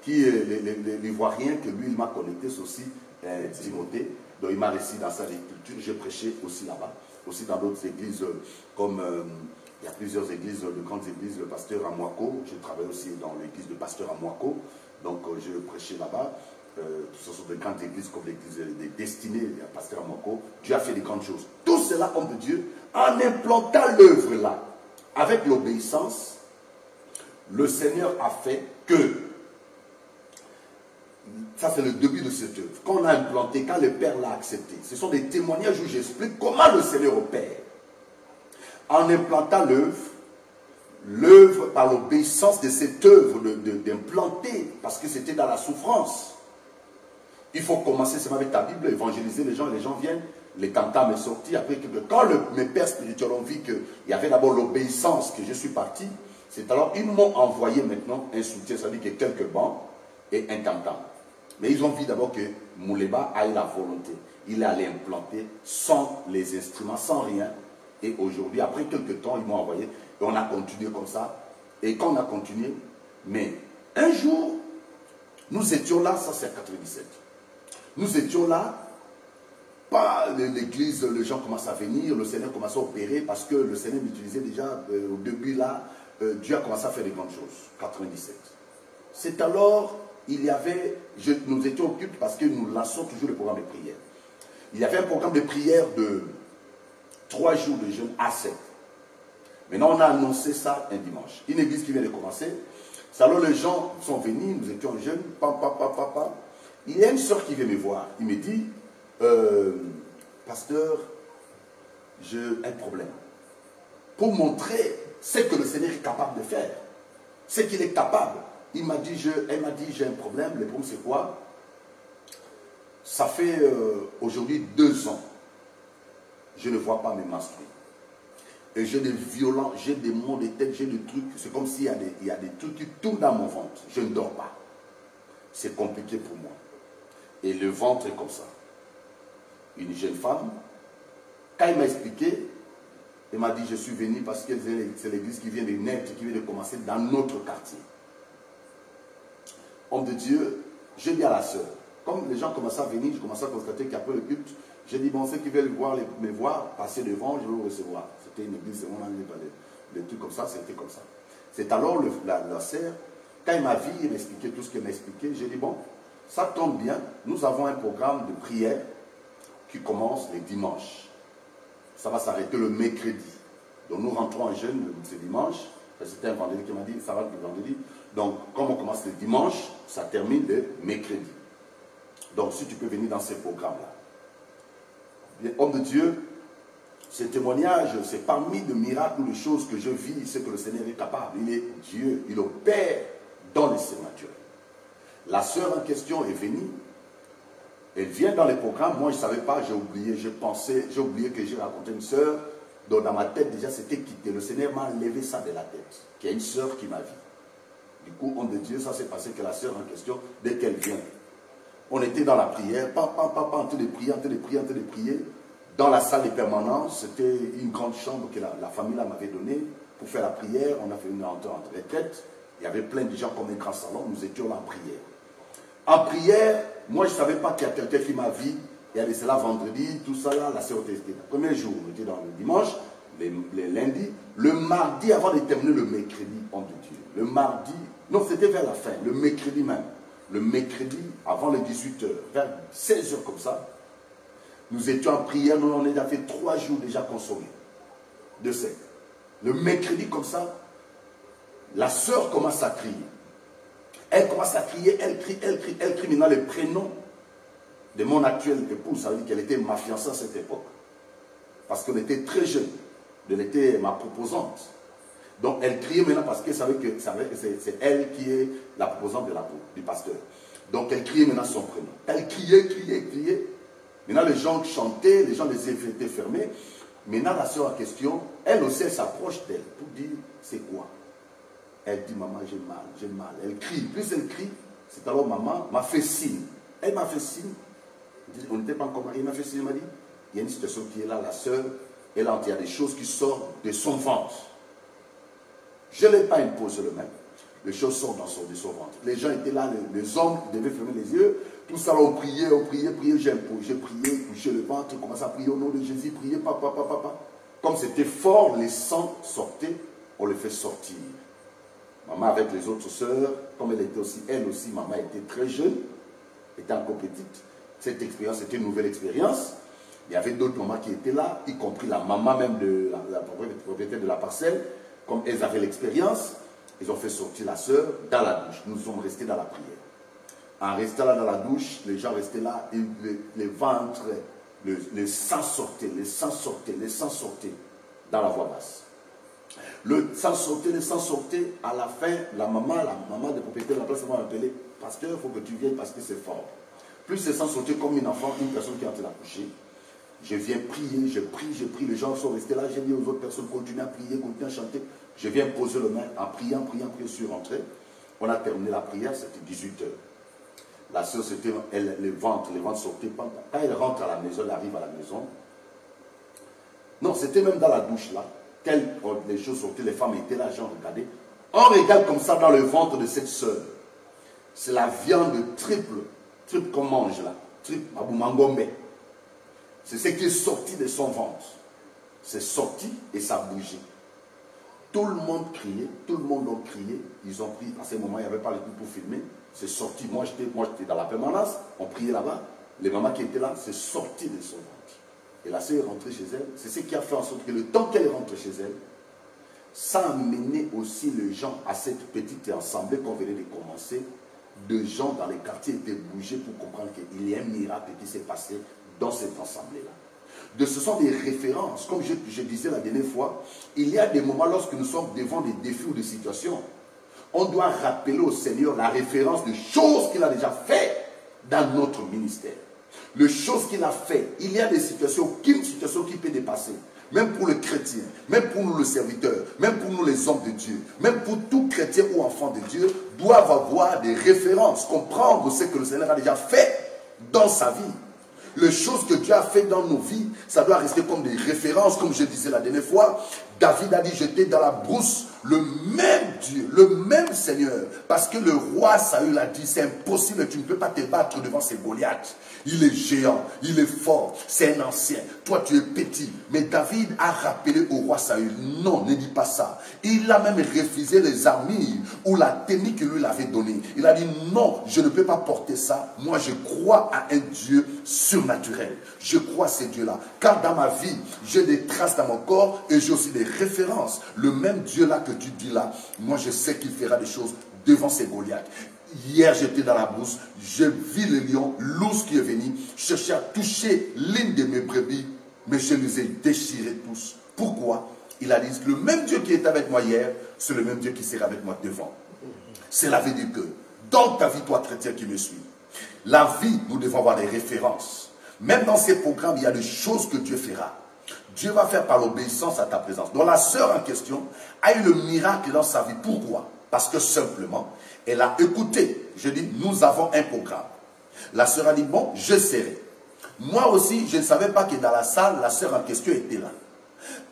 qui est l'Ivoirien que lui, il m'a connecté, c'est aussi Timothée. Donc il m'a réussi dans sa culture, j'ai prêché aussi là-bas, aussi dans d'autres églises comme... il y a plusieurs églises, de grandes églises, le pasteur à Mouako. Je travaille aussi dans l'église de pasteur à Mouako. Donc, je prêchais là-bas. Ce sont de grandes églises comme l'église des Destinées, le pasteur à Mouako. Dieu a fait des grandes choses. Tout cela, homme de Dieu, en implantant l'œuvre là, avec l'obéissance, le Seigneur a fait que, ça c'est le début de cette œuvre, quand on a implanté, quand le Père l'a accepté, ce sont des témoignages où j'explique comment le Seigneur opère. En implantant l'œuvre par l'obéissance de cette œuvre d'implanter, parce que c'était dans la souffrance. Il faut commencer seulement avec ta Bible, évangéliser les gens viennent, les tam-tams est sorti, après quand mes pères spirituels ont vu qu'il y avait d'abord l'obéissance, que je suis parti, c'est alors ils m'ont envoyé maintenant un soutien, c'est-à-dire que quelques bancs et un tam-tam. Mais ils ont vu d'abord que Mouleba a eu la volonté, il est allé implanter sans les instruments, sans rien. Et aujourd'hui, après quelques temps, ils m'ont envoyé. Et on a continué comme ça. Et quand on a continué, mais un jour, nous étions là, ça c'est en 97. Nous étions là, l'église, les gens commencent à venir, le Seigneur commence à opérer parce que le Seigneur m'utilisait déjà au début là, Dieu a commencé à faire des grandes choses, 97. C'est alors, il y avait, nous étions au culte parce que nous lançons toujours le programme de prière. Il y avait un programme de prière de 3 jours de jeûne à 7. Maintenant, on a annoncé ça un dimanche. Une église qui vient de commencer. C'est alors les gens sont venus, nous étions jeunes, Il y a une soeur qui vient me voir. Il me dit, pasteur, j'ai un problème. Pour montrer ce que le Seigneur est capable de faire. Ce qu'il est capable. Elle m'a dit, j'ai un problème. Le problème, c'est quoi? Ça fait aujourd'hui 2 ans. Je ne vois pas mes menstrues. Et j'ai des violents, j'ai des maux de tête, j'ai des trucs. C'est comme s'il y a des trucs qui tournent dans mon ventre. Je ne dors pas. C'est compliqué pour moi. Et le ventre est comme ça. Une jeune femme, quand elle m'a expliqué, elle m'a dit, je suis venu parce que c'est l'église qui vient de naître, qui vient de commencer dans notre quartier. Homme de Dieu, je dis à la sœur, comme les gens commençaient à venir, je commençais à constater qu'après le culte, j'ai dit, bon, ceux qui veulent me voir, passer devant, je vais vous recevoir. C'était une église, on a des trucs comme ça, c'était comme ça. C'est alors la sœur, quand elle m'a vu, elle m'expliquait tout ce qu'elle m'expliquait, j'ai dit, bon, ça tombe bien, nous avons un programme de prière qui commence les dimanches. Ça va s'arrêter le mercredi. Donc nous rentrons en jeûne ce dimanche, c'était un vendredi qui m'a dit, ça va le vendredi. Donc, comme on commence le dimanche, ça termine le mercredi. Donc, si tu peux venir dans ces programmes-là. Homme de Dieu, ce témoignage, c'est parmi les miracles ou les choses que je vis, c'est que le Seigneur est capable. Il est Dieu, il opère dans le surnaturel. La sœur en question est venue. Elle vient dans les programmes. Moi, je ne savais pas, j'ai oublié, j'ai oublié que j'ai raconté une sœur. Donc, dans ma tête, déjà, c'était quitté. Le Seigneur m'a enlevé ça de la tête. Qu'il y a une sœur qui m'a vu. Du coup, homme de Dieu, ça s'est passé que la sœur en question, dès qu'elle vient, on était dans la prière, en train de prier, dans la salle de permanence. C'était une grande chambre que la famille m'avait donnée pour faire la prière. On a fait une entrée en retraite. Il y avait plein de gens comme un grand salon. Nous étions là en prière. En prière, moi, je ne savais pas qu'il y a quelqu'un qui m'a vu. Il y avait cela vendredi, tout ça là, la sœur était le premier jour. On était dans le dimanche, les lundis. Le mardi, avant de terminer le mercredi, homme de Dieu. Le mardi, non, c'était vers la fin, le mercredi même. Le mercredi, avant les 18h, vers 16h comme ça, nous étions en prière, nous on a fait 3 jours déjà consommés de sec. Le mercredi comme ça, la sœur commence à crier. Elle commence à crier, elle crie maintenant le prénom de mon actuelle épouse. Ça veut dire qu'elle était ma fiancée à cette époque. Parce qu'on était très jeunes. Elle était ma proposante. Donc elle criait maintenant parce qu'elle savait que c'est elle qui est la proposante du pasteur. Donc elle criait maintenant son prénom. Elle criait. Maintenant les gens chantaient, les gens les yeux étaient fermés. Maintenant la sœur en question, elle aussi elle s'approche d'elle pour dire c'est quoi. Elle dit maman j'ai mal. Elle crie. Plus elle crie, c'est alors maman m'a fait signe. Elle m'a fait signe. On n'était pas encore mariés. Elle m'a fait signe, elle m'a dit il y a une situation qui est là, la sœur, il y a des choses qui sortent de son ventre. Je n'ai pas imposé le même. Les choses sortent de son ventre. Les gens étaient là, les hommes devaient fermer les yeux. Tout ça, on priait. J'ai prié, touché le ventre, commencé à prier au nom de Jésus, prier, papa. Comme c'était fort, les sangs sortaient, on les fait sortir. Maman avec les autres sœurs, comme elle aussi, maman était très jeune, était encore petite. Cette expérience était une nouvelle expérience. Il y avait d'autres mamans qui étaient là, y compris la maman même de la propriétaire de la parcelle. Comme elles avaient l'expérience, ils ont fait sortir la sœur dans la douche. Nous sommes restés dans la prière. En restant là dans la douche, les gens restaient là, et les ventres, le sang sortait dans la voix basse. Le sang sortait, à la fin, la maman de propriétaire de la place m'a appelé, pasteur, il faut que tu viennes parce que c'est fort. Plus le sang sortait comme une enfant, une personne qui est en train d'accoucher. Je viens prier, je prie, les gens sont restés là, j'ai dit aux autres personnes, continuez à prier, continuez à chanter. Je viens poser le main, en priant, je suis rentré. On a terminé la prière, c'était 18h. La sœur, c'était les ventres sortaient. Quand elle rentre à la maison, elle arrive à la maison. Non, c'était même dans la douche là. Les choses sortaient, les femmes étaient là, les gens regardaient. On regarde comme ça dans le ventre de cette sœur. C'est la viande triple qu'on mange là. Triple, abou mangombe. C'est ce qui est sorti de son ventre. C'est sorti et ça a bougé. Tout le monde criait, tout le monde a crié. Ils ont pris, à ce moment, il n'y avait pas les coups pour filmer. C'est sorti. Moi, j'étais dans la permanence, on priait là-bas. Les mamans qui étaient là, c'est sorti de son ventre. Et la sœur est rentrée chez elle. C'est ce qui a fait en sorte que le temps qu'elle rentre chez elle, ça a amené aussi les gens à cette petite assemblée qu'on venait de commencer. De gens dans les quartiers étaient bougés pour comprendre qu'il y a un miracle qui s'est passé dans cette assemblée-là. Ce sont des références. Comme je disais la dernière fois, il y a des moments lorsque nous sommes devant des défis ou des situations, on doit rappeler au Seigneur la référence des choses qu'il a déjà fait dans notre ministère. Les choses qu'il a fait. Il y a des situations, aucune situation qui peut dépasser. Même pour le chrétien, même pour nous le serviteur, même pour nous les hommes de Dieu, même pour tout chrétien ou enfant de Dieu, doivent avoir des références, comprendre ce que le Seigneur a déjà fait dans sa vie. Les choses que Dieu a fait dans nos vies, ça doit rester comme des références, comme je disais la dernière fois. David a dit, j'étais dans la brousse, le même Dieu, le même Seigneur. Parce que le roi Saül a dit, c'est impossible, tu ne peux pas te battre devant ces Goliaths. Il est géant, il est fort, c'est un ancien. Toi, tu es petit. Mais David a rappelé au roi Saül, non, ne dis pas ça. Il a même refusé les armures ou la technique que lui l'avait donnée. Il a dit, non, je ne peux pas porter ça. Moi, je crois à un Dieu surnaturel. Je crois à ces dieux-là. Car dans ma vie, j'ai des traces dans mon corps et j'ai aussi des références. Le même Dieu-là que tu dis là, moi, je sais qu'il fera des choses devant ces Goliaths. Hier, j'étais dans la brousse, j'ai vu le lion, l'ours qui est venu, chercher à toucher l'une de mes brebis, mais je les ai déchirés tous. Pourquoi? Il a dit, le même Dieu qui est avec moi hier, c'est le même Dieu qui sera avec moi devant. Cela veut dire que, dans ta vie, toi chrétien qui me suis, la vie, nous devons avoir des références. Même dans ces programmes, il y a des choses que Dieu fera. Dieu va faire par l'obéissance à ta présence. Donc la sœur en question a eu le miracle dans sa vie. Pourquoi? Parce que simplement, elle a écouté. Je dis, nous avons un programme. La sœur a dit, bon, je serai. Moi aussi, je ne savais pas que dans la salle, la sœur en question était là.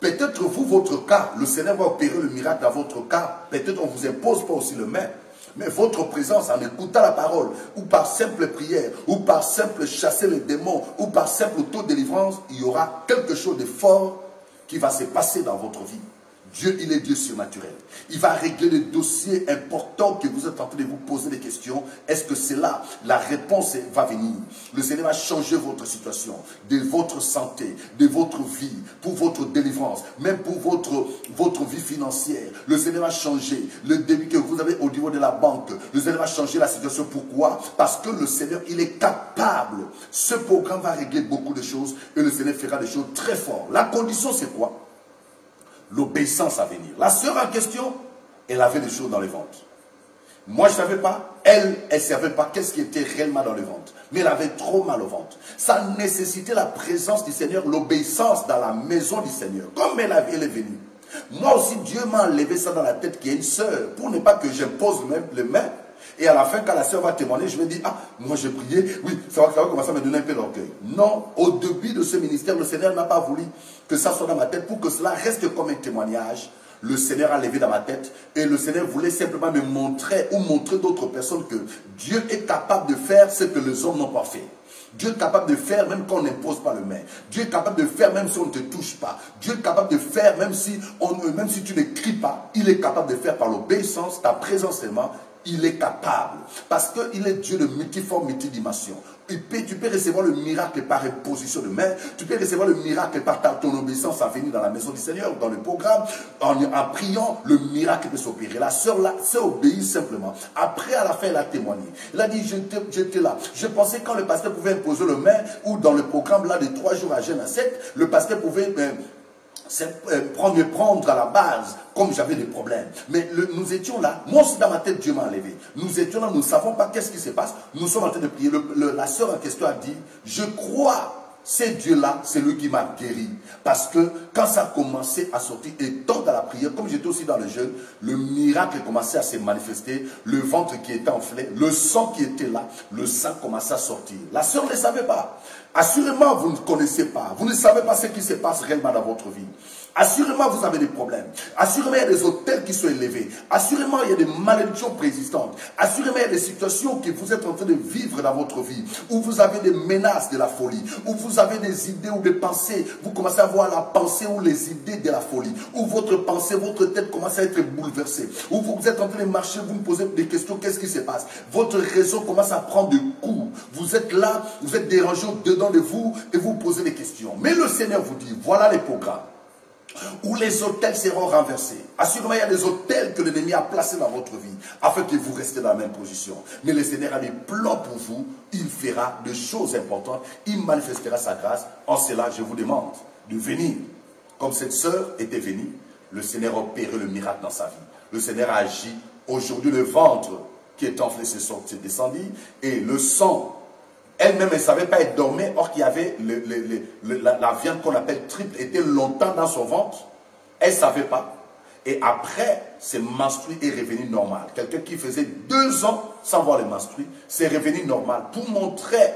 Peut-être vous, votre cas, le Seigneur va opérer le miracle dans votre cas. Peut-être on ne vous impose pas aussi le même. Mais votre présence en écoutant la parole, ou par simple prière, ou par simple chasser les démons, ou par simple auto-délivrance, il y aura quelque chose de fort qui va se passer dans votre vie. Dieu, il est Dieu surnaturel. Il va régler les dossiers importants que vous êtes en train de vous poser des questions. Est-ce que c'est là? La réponse va venir. Le Seigneur va changer votre situation, de votre santé, de votre vie, pour votre délivrance, même pour votre vie financière. Le Seigneur va changer le débit que vous avez au niveau de la banque. Le Seigneur va changer la situation. Pourquoi? Parce que le Seigneur, il est capable. Ce programme va régler beaucoup de choses et le Seigneur fera des choses très fortes. La condition, c'est quoi? L'obéissance à venir. La sœur en question, elle avait des choses dans le ventre. Moi, je ne savais pas. Elle ne savait pas qu'est-ce qui était réellement dans le ventre. Mais elle avait trop mal au ventre. Ça nécessitait la présence du Seigneur, l'obéissance dans la maison du Seigneur. Comme elle est venue. Moi aussi, Dieu m'a enlevé ça dans la tête qu'il y a une sœur. Pour ne pas que j'impose le même. Et à la fin, quand la sœur va témoigner, je vais dire, ah, moi j'ai prié, oui, ça va commencer à me donner un peu d'orgueil. Non, au début de ce ministère, le Seigneur n'a pas voulu que ça soit dans ma tête pour que cela reste comme un témoignage. Le Seigneur a levé dans ma tête et le Seigneur voulait simplement me montrer ou montrer d'autres personnes que Dieu est capable de faire ce que les hommes n'ont pas fait. Dieu est capable de faire même quand on n'impose pas le main. Dieu est capable de faire même si on ne te touche pas. Dieu est capable de faire même si tu ne cries pas. Il est capable de faire par l'obéissance, ta présence seulement. Il est capable. Parce qu'il est Dieu de multiforme, multidimension. Tu peux recevoir le miracle par imposition de main. Tu peux recevoir le miracle par ton obéissance à venir dans la maison du Seigneur, dans le programme. En priant, le miracle peut s'opérer. La sœur là, s'est obéie simplement. Après, à la fin, elle a témoigné. Elle a dit, j'étais là. Je pensais quand le pasteur pouvait imposer le main, ou dans le programme là de 3 jours à jeûne à 7, le pasteur pouvait me prendre à la base, comme j'avais des problèmes. Mais nous étions là, moi aussi dans ma tête, Dieu m'a enlevé. Nous étions là, nous ne savons pas qu'est-ce qui se passe. Nous sommes en train de prier. La sœur en question a dit, je crois, c'est Dieu-là, c'est lui qui m'a guéri. Parce que quand ça a commencé à sortir, et tant dans la prière, comme j'étais aussi dans le jeûne, le miracle commençait à se manifester, le ventre qui était enflé, le sang qui était là, le sang commençait à sortir. La sœur ne savait pas. Assurément, vous ne connaissez pas. Vous ne savez pas ce qui se passe réellement dans votre vie. Assurément, vous avez des problèmes. Assurément, il y a des hôtels qui sont élevés. Assurément, il y a des malédictions préexistantes. Assurément, il y a des situations que vous êtes en train de vivre dans votre vie, où vous avez des menaces de la folie, où vous vous avez des idées ou des pensées, vous commencez à avoir la pensée ou les idées de la folie, ou votre pensée, votre tête commence à être bouleversée, ou vous êtes en train de marcher, vous me posez des questions, qu'est-ce qui se passe? Votre raison commence à prendre des coups, vous êtes là, vous êtes dérangé dedans de vous et vous posez des questions. Mais le Seigneur vous dit, voilà les programmes où les autels seront renversés. Assurément, il y a des autels que l'ennemi a placés dans votre vie afin que vous restiez dans la même position. Mais le Seigneur a des plans pour vous. Il fera des choses importantes. Il manifestera sa grâce. En cela, je vous demande de venir. Comme cette sœur était venue, le Seigneur a opéré le miracle dans sa vie. Le Seigneur a agi. Aujourd'hui, le ventre qui est enflé s'est descendu et le sang, elle-même, elle ne savait pas, elle dormait, or qu'il y avait la viande qu'on appelle triple, était longtemps dans son ventre. Elle ne savait pas. Et après, ses menstrues est revenu normal. Quelqu'un qui faisait 2 ans sans voir les menstrues, c'est revenu normal pour montrer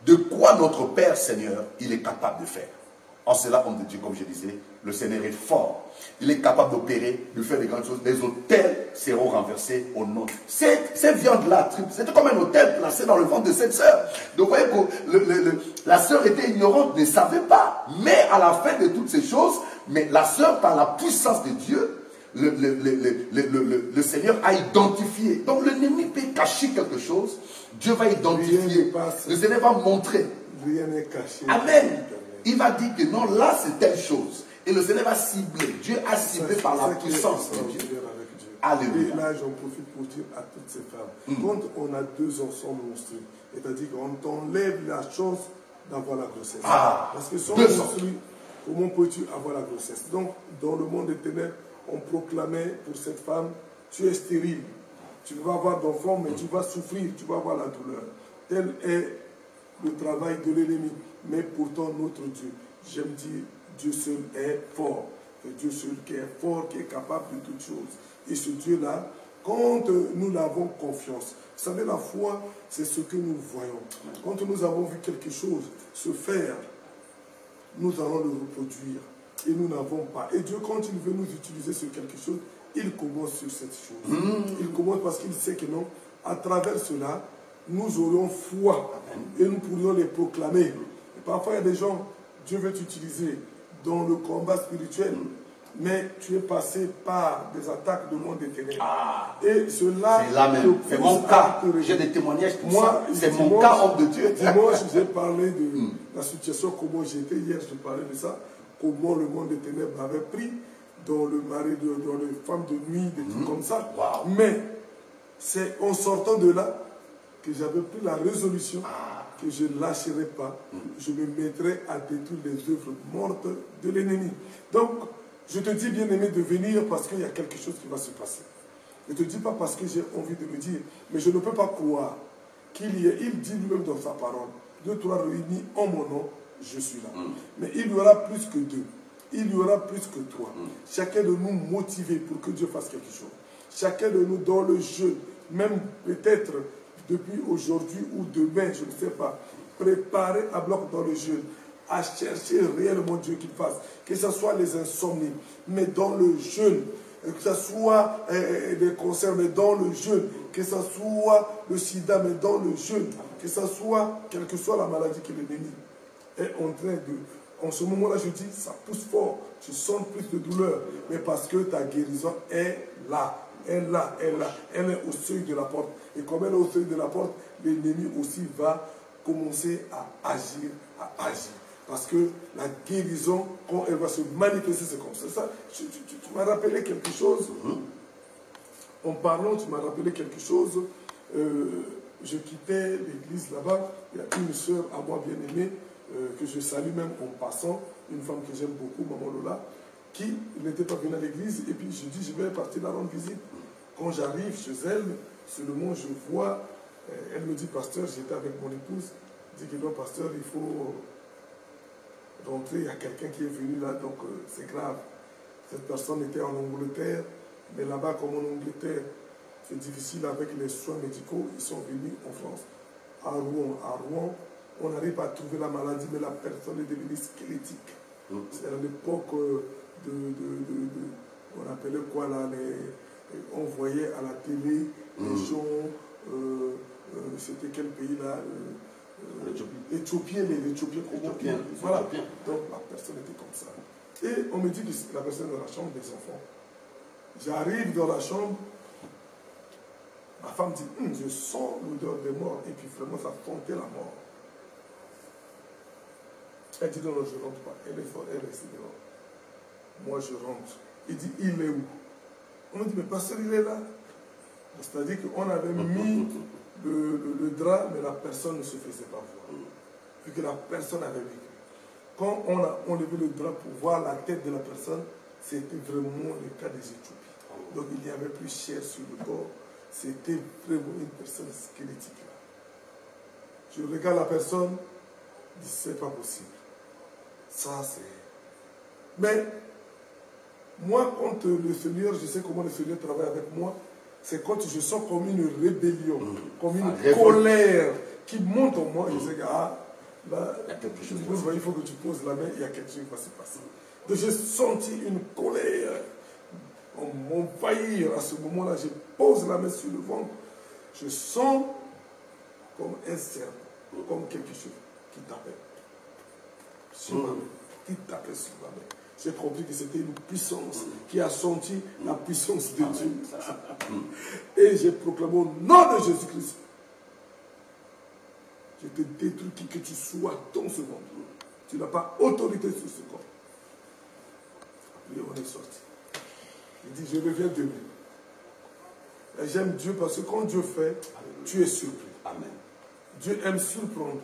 de quoi notre Père Seigneur, il est capable de faire. En cela, homme de Dieu, comme je disais, le Seigneur est fort. Il est capable d'opérer, de faire des grandes choses. Les autels seront renversés au nom. Cette viande-là, c'était comme un autel placé dans le ventre de cette sœur. Donc, vous voyez que la sœur était ignorante, ne savait pas. Mais à la fin de toutes ces choses, mais la sœur, par la puissance de Dieu, le Seigneur a identifié. Donc, l'ennemi peut cacher quelque chose. Dieu va identifier. Le Seigneur va montrer. Rien n'est caché. Amen. Il va dire que non, là c'est telle chose. Et le Seigneur va cibler. Dieu a ciblé par la puissance de Dieu. Alléluia. Et là, j'en profite pour dire à toutes ces femmes, quand on a 2 enfants monstrueux, c'est-à-dire qu'on t'enlève la chance d'avoir la grossesse. Parce que sans monstrueux, comment peux-tu avoir la grossesse? Donc, dans le monde des ténèbres, on proclamait pour cette femme, tu es stérile. Tu vas avoir d'enfants, mais tu vas souffrir, tu vas avoir la douleur. Tel est le travail de l'ennemi. Mais pourtant, notre Dieu, j'aime dire, Dieu seul est fort. C'est Dieu seul qui est fort, qui est capable de toutes choses. Et ce Dieu-là, quand nous l'avons confiance, vous savez, la foi, c'est ce que nous voyons. Quand nous avons vu quelque chose se faire, nous allons le reproduire. Et nous n'avons pas. Et Dieu, quand il veut nous utiliser sur quelque chose, il commence sur cette chose. Il commence parce qu'il sait que non, à travers cela, nous aurions foi et nous pourrions les proclamer. Et parfois, il y a des gens, Dieu veut t'utiliser dans le combat spirituel, mais tu es passé par des attaques de monde des ténèbres. Et cela, c'est là même. C'est mon cas. J'ai des témoignages pour ça. C'est mon cas, homme de Dieu. Dimanche, j'ai parlé de la situation, comment j'étais. Hier, je parlais de ça. Comment le monde des ténèbres m'avait pris dans le mari, dans les femmes de nuit, des trucs comme ça. Mais c'est en sortant de là que j'avais pris la résolution que je ne lâcherai pas. Je me mettrai à détruire les œuvres mortes de l'ennemi. Donc, je te dis, bien-aimé, de venir parce qu'il y a quelque chose qui va se passer. Je ne te dis pas parce que j'ai envie de le dire, mais je ne peux pas croire qu'il y ait, il dit lui-même dans sa parole, 2, 3 réunis en mon nom, je suis là. Mais il y aura plus que 2. Il y aura plus que 3. Chacun de nous motivé pour que Dieu fasse quelque chose. Chacun de nous dans le jeu, même peut-être depuis aujourd'hui ou demain, je ne sais pas, préparer à bloc dans le jeûne, à chercher réellement Dieu qu'il fasse, que ce soit les insomnies, mais dans le jeûne, que ce soit des concerts, mais dans le jeûne, que ce soit le sida, mais dans le jeûne, que ce soit, quelle que soit la maladie que l'ennemi est en train de... En ce moment-là, je dis, ça pousse fort, tu sens plus de douleur, mais parce que ta guérison est là. Elle est au seuil de la porte. Et comme elle est au seuil de la porte, l'ennemi aussi va commencer à agir, Parce que la guérison, quand elle va se manifester, c'est comme ça. Tu m'as rappelé quelque chose. En parlant, tu m'as rappelé quelque chose. Je quittais l'église là-bas. Il y a une sœur à moi bien-aimée, que je salue même en passant, une femme que j'aime beaucoup, Maman Lola, qui n'était pas venue à l'église, et puis je dis, je vais partir la rendre visite. Quand j'arrive chez elle, seulement je vois, elle me dit, pasteur, j'étais avec mon épouse, dit que non, pasteur, il faut rentrer, il y a quelqu'un qui est venu là, donc c'est grave. Cette personne était en Angleterre, mais là-bas, comme en Angleterre, c'est difficile avec les soins médicaux, ils sont venus en France, à Rouen, on n'arrive pas à trouver la maladie, mais la personne est devenue squelettique. C'est à l'époque on appelait quoi là, on voyait à la télé les gens, c'était quel pays là, Éthiopiens, voilà. Donc la personne était comme ça. Et on me dit que la personne est dans la chambre des enfants. J'arrive dans la chambre, ma femme dit, je sens l'odeur des morts. Et puis vraiment, ça sentait la mort. Elle dit, non, je ne rentre pas. Elle est forte, elle reste dehors. Moi, je rentre. Il dit, il est où? On me dit, mais pasteur, il est là. C'est-à-dire qu'on avait mis le drap, mais la personne ne se faisait pas voir. Vu que la personne avait vécu. Quand on a enlevé le drap pour voir la tête de la personne, c'était vraiment le cas des Éthiopiens. Donc il n'y avait plus chair sur le corps. C'était vraiment une personne squelettique là. Je regarde la personne, je dis, c'est pas possible. Ça, c'est... Mais, moi, quand le Seigneur, je sais comment le Seigneur travaille avec moi, c'est quand je sens comme une rébellion, comme une colère qui monte en moi. Je sais que, là, il faut que tu poses la main, il y a quelque chose qui va se passer. Donc j'ai senti une colère m'envahir à ce moment-là. Je pose la main sur le ventre. Je sens comme un serpent, comme quelque chose qui tapait sur ma main, qui tapait sur ma main. J'ai compris que c'était une puissance qui a senti la puissance de Dieu. Et j'ai proclamé au nom de Jésus-Christ. Je te détruis qui que tu sois dans ce monde. Tu n'as pas autorité sur ce corps. Après, on est sorti. Il dit, je reviens demain. Et j'aime Dieu parce que quand Dieu fait, tu es surpris. Amen. Dieu aime surprendre.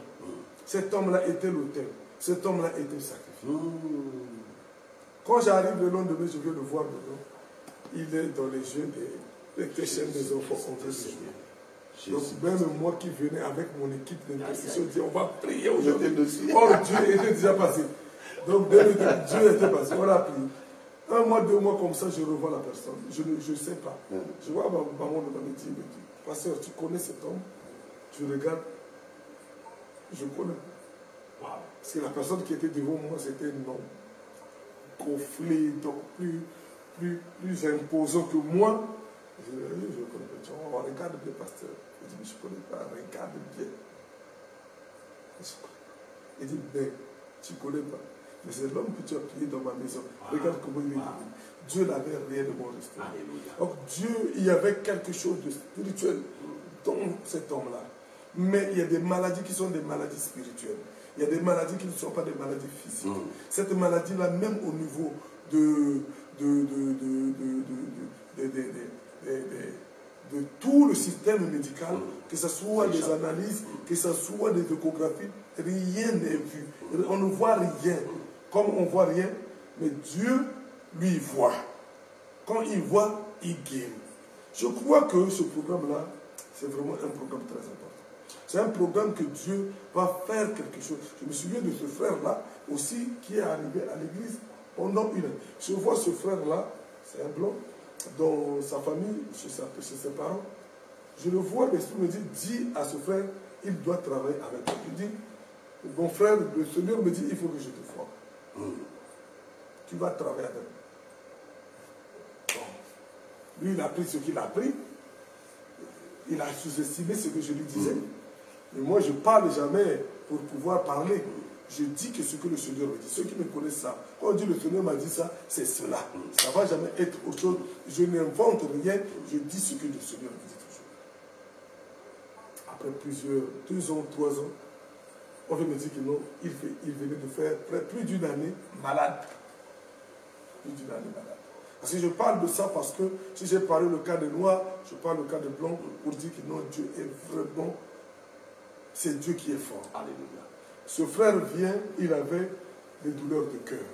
Cet homme-là était l'autel. Cet homme-là était sacrifié. Quand j'arrive le lendemain, je viens le voir dedans. Il est dans les jeux des chaînes des enfants en train de jouer. Donc même moi qui venais avec mon équipe d'intercession, je dis on va prier aujourd'hui. Or Dieu était déjà passé. Donc Dieu était passé. On a prié. Un mois, 2 mois comme ça, je revois la personne. Je ne sais pas. Je vois maman me dit, pasteur, tu connais cet homme? Je regarde. Je connais. Parce que la personne qui était devant moi, c'était un homme gonflé, donc plus imposant que moi. Je connais pas. On regarde bien, pasteur. Je dis, mais je ne connais pas. Regarde bien. Il dit, mais tu ne connais pas. Mais c'est l'homme que tu as prié dans ma maison. Regarde comment il est. Dieu n'avait rien de bon restaurant. Donc Dieu, il y avait quelque chose de spirituel dans cet homme-là. Mais il y a des maladies qui sont des maladies spirituelles. Il y a des maladies qui ne sont pas des maladies physiques. Cette maladie-là, même au niveau de tout le système médical, que ce soit des analyses, que ce soit des échographies, rien n'est vu. On ne voit rien. Comme on ne voit rien, mais Dieu, lui, il voit. Quand il voit, il guérit. Je crois que ce programme-là, c'est vraiment un programme très important. C'est un programme que Dieu va faire quelque chose. Je me souviens de ce frère-là aussi qui est arrivé à l'église pendant une année. Je vois ce frère-là, c'est un blanc, dans sa famille, chez ses parents. Je le vois, l'esprit me dit, dis à ce frère, il doit travailler avec toi. Je dis, mon frère, le Seigneur me dit, il faut que je te forme. Tu vas travailler avec moi. Bon. Lui, il a pris ce qu'il a pris. Il a sous-estimé ce que je lui disais. Mais moi, je ne parle jamais pour pouvoir parler. Je dis que ce que le Seigneur me dit. Ceux qui me connaissent ça, quand on dit le Seigneur m'a dit ça, c'est cela. Ça ne va jamais être autre chose. Je n'invente rien. Je dis ce que le Seigneur me dit toujours. Après 2 ans, 3 ans, on vient me dire que non, il venait de faire plus d'une année malade. Plus d'une année malade. Parce que je parle de ça parce que si j'ai parlé le cas de noir, je parle le cas de blanc pour dire que non, Dieu est vraiment, c'est Dieu qui est fort. Alléluia. Ce frère vient, il avait des douleurs de cœur.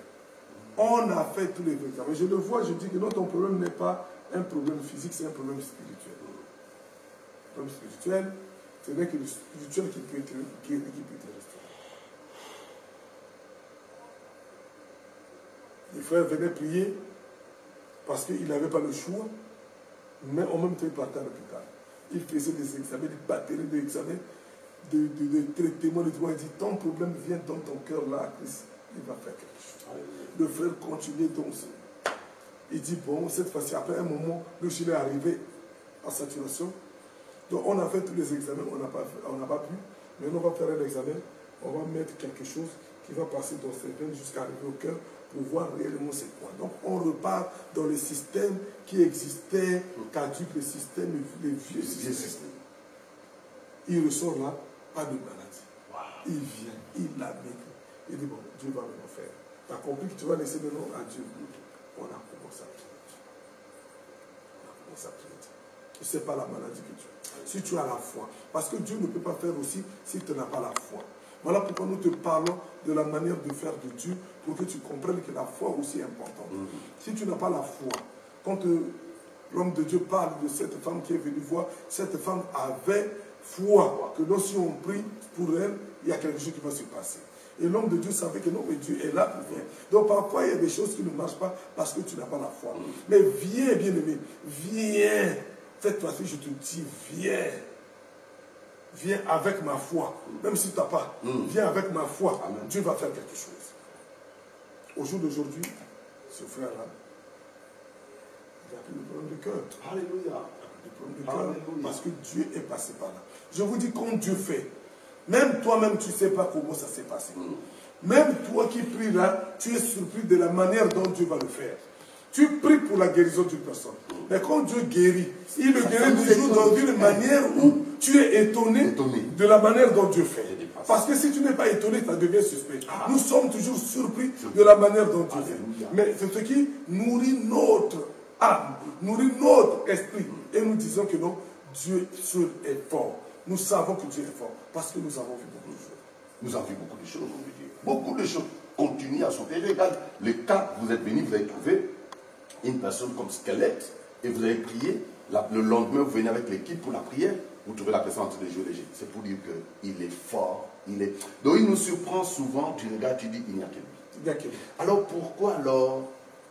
On a fait tous les examens. Je le vois, je dis que non, ton problème n'est pas un problème physique, c'est un problème spirituel. Un problème spirituel, ce n'est que le spirituel qui peut te restaurer. Les frères venaient prier parce qu'il n'avait pas le choix, mais en même temps il partait à l'hôpital. Il faisait des examens, des batteries d'examens, des traitements, il dit, ton problème vient dans ton cœur là, Christ, il va faire quelque chose. Le frère continuait donc. Il dit, bon, cette fois-ci, après un moment, le chien est arrivé à saturation. Donc on a fait tous les examens, on n'a pas pu. Mais Maintenant, on va faire un examen. On va mettre quelque chose qui va passer dans ces veines jusqu'à arriver au cœur pour voir réellement c'est quoi. Donc, on repart dans le système qui existait, caduque le système, les vieux systèmes. Il ressort là, pas de maladie. Wow. Il vient, il la met. Il dit, bon, Dieu va me faire. Tu as compris que tu vas laisser le nom à Dieu. On a commencé à prier. On a commencé à prier. Ce n'est pas la maladie que tu as. Si tu as la foi. Parce que Dieu ne peut pas faire aussi si tu n'as pas la foi. Voilà pourquoi nous te parlons de la manière de faire de Dieu pour que tu comprennes que la foi aussi est importante. Si tu n'as pas la foi, quand l'homme de Dieu parle de cette femme qui est venue voir, cette femme avait foi que non, si on prie pour elle, il y a quelque chose qui va se passer. Et l'homme de Dieu savait que non, mais Dieu est là pour faire. Donc parfois, il y a des choses qui ne marchent pas parce que tu n'as pas la foi. Mais viens, bien-aimé, viens. Cette fois-ci, je te dis, viens. Viens avec ma foi. Même si tu n'as pas, viens avec ma foi. Amen. Dieu va faire quelque chose. Au jour d'aujourd'hui, ce frère-là, il a plus de problème de cœur. Alléluia. Il a plus de problème de cœur parce que Dieu est passé par là. Je vous dis, quand Dieu fait, même toi-même, tu ne sais pas comment ça s'est passé. Même toi qui pries là, tu es surpris de la manière dont Dieu va le faire. Tu pries pour la guérison d'une personne. Mais quand Dieu guérit, il le guérit toujours dans une manière où tu es étonné de la manière dont Dieu fait. Parce que si tu n'es pas étonné, ça devient suspect. Nous sommes toujours surpris de la manière dont Dieu fait. Mais c'est ce qui nourrit notre âme, nourrit notre esprit. Et nous disons que non, Dieu seul est fort. Nous savons que Dieu est fort parce que nous avons vu beaucoup de choses. Nous avons vu beaucoup de choses, on veut dire. Beaucoup de choses continuent à s'opérer. Regarde, le cas, vous êtes venu, vous avez trouvé une personne comme squelette et vous avez prié. Le lendemain, vous venez avec l'équipe pour la prière. Vous trouvez la personne en train de jouer léger. C'est pour dire qu'il est fort. Donc il nous surprend souvent. Tu regardes, tu dis, il n'y a que lui. Alors pourquoi alors,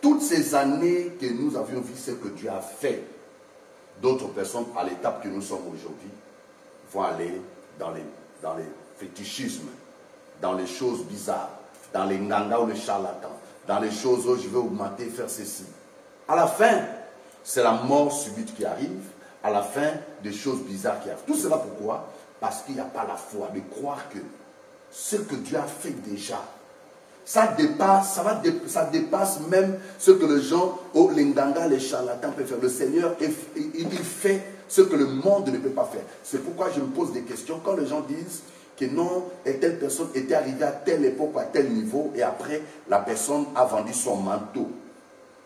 toutes ces années que nous avions vu ce que Dieu a fait, d'autres personnes à l'étape que nous sommes aujourd'hui vont aller dans les fétichismes, dans les choses bizarres, dans les nganga ou les charlatans, dans les choses où je vais augmenter, faire ceci. À la fin, c'est la mort subite qui arrive. À la fin, des choses bizarres qui arrivent. Tout cela pourquoi? Parce qu'il n'y a pas la foi de croire que ce que Dieu a fait déjà, ça dépasse même ce que les gens, les nganga, les charlatans peuvent faire. Le Seigneur, il fait ce que le monde ne peut pas faire. C'est pourquoi je me pose des questions. Quand les gens disent que non, et telle personne était arrivée à telle époque, à tel niveau, et après, la personne a vendu son manteau.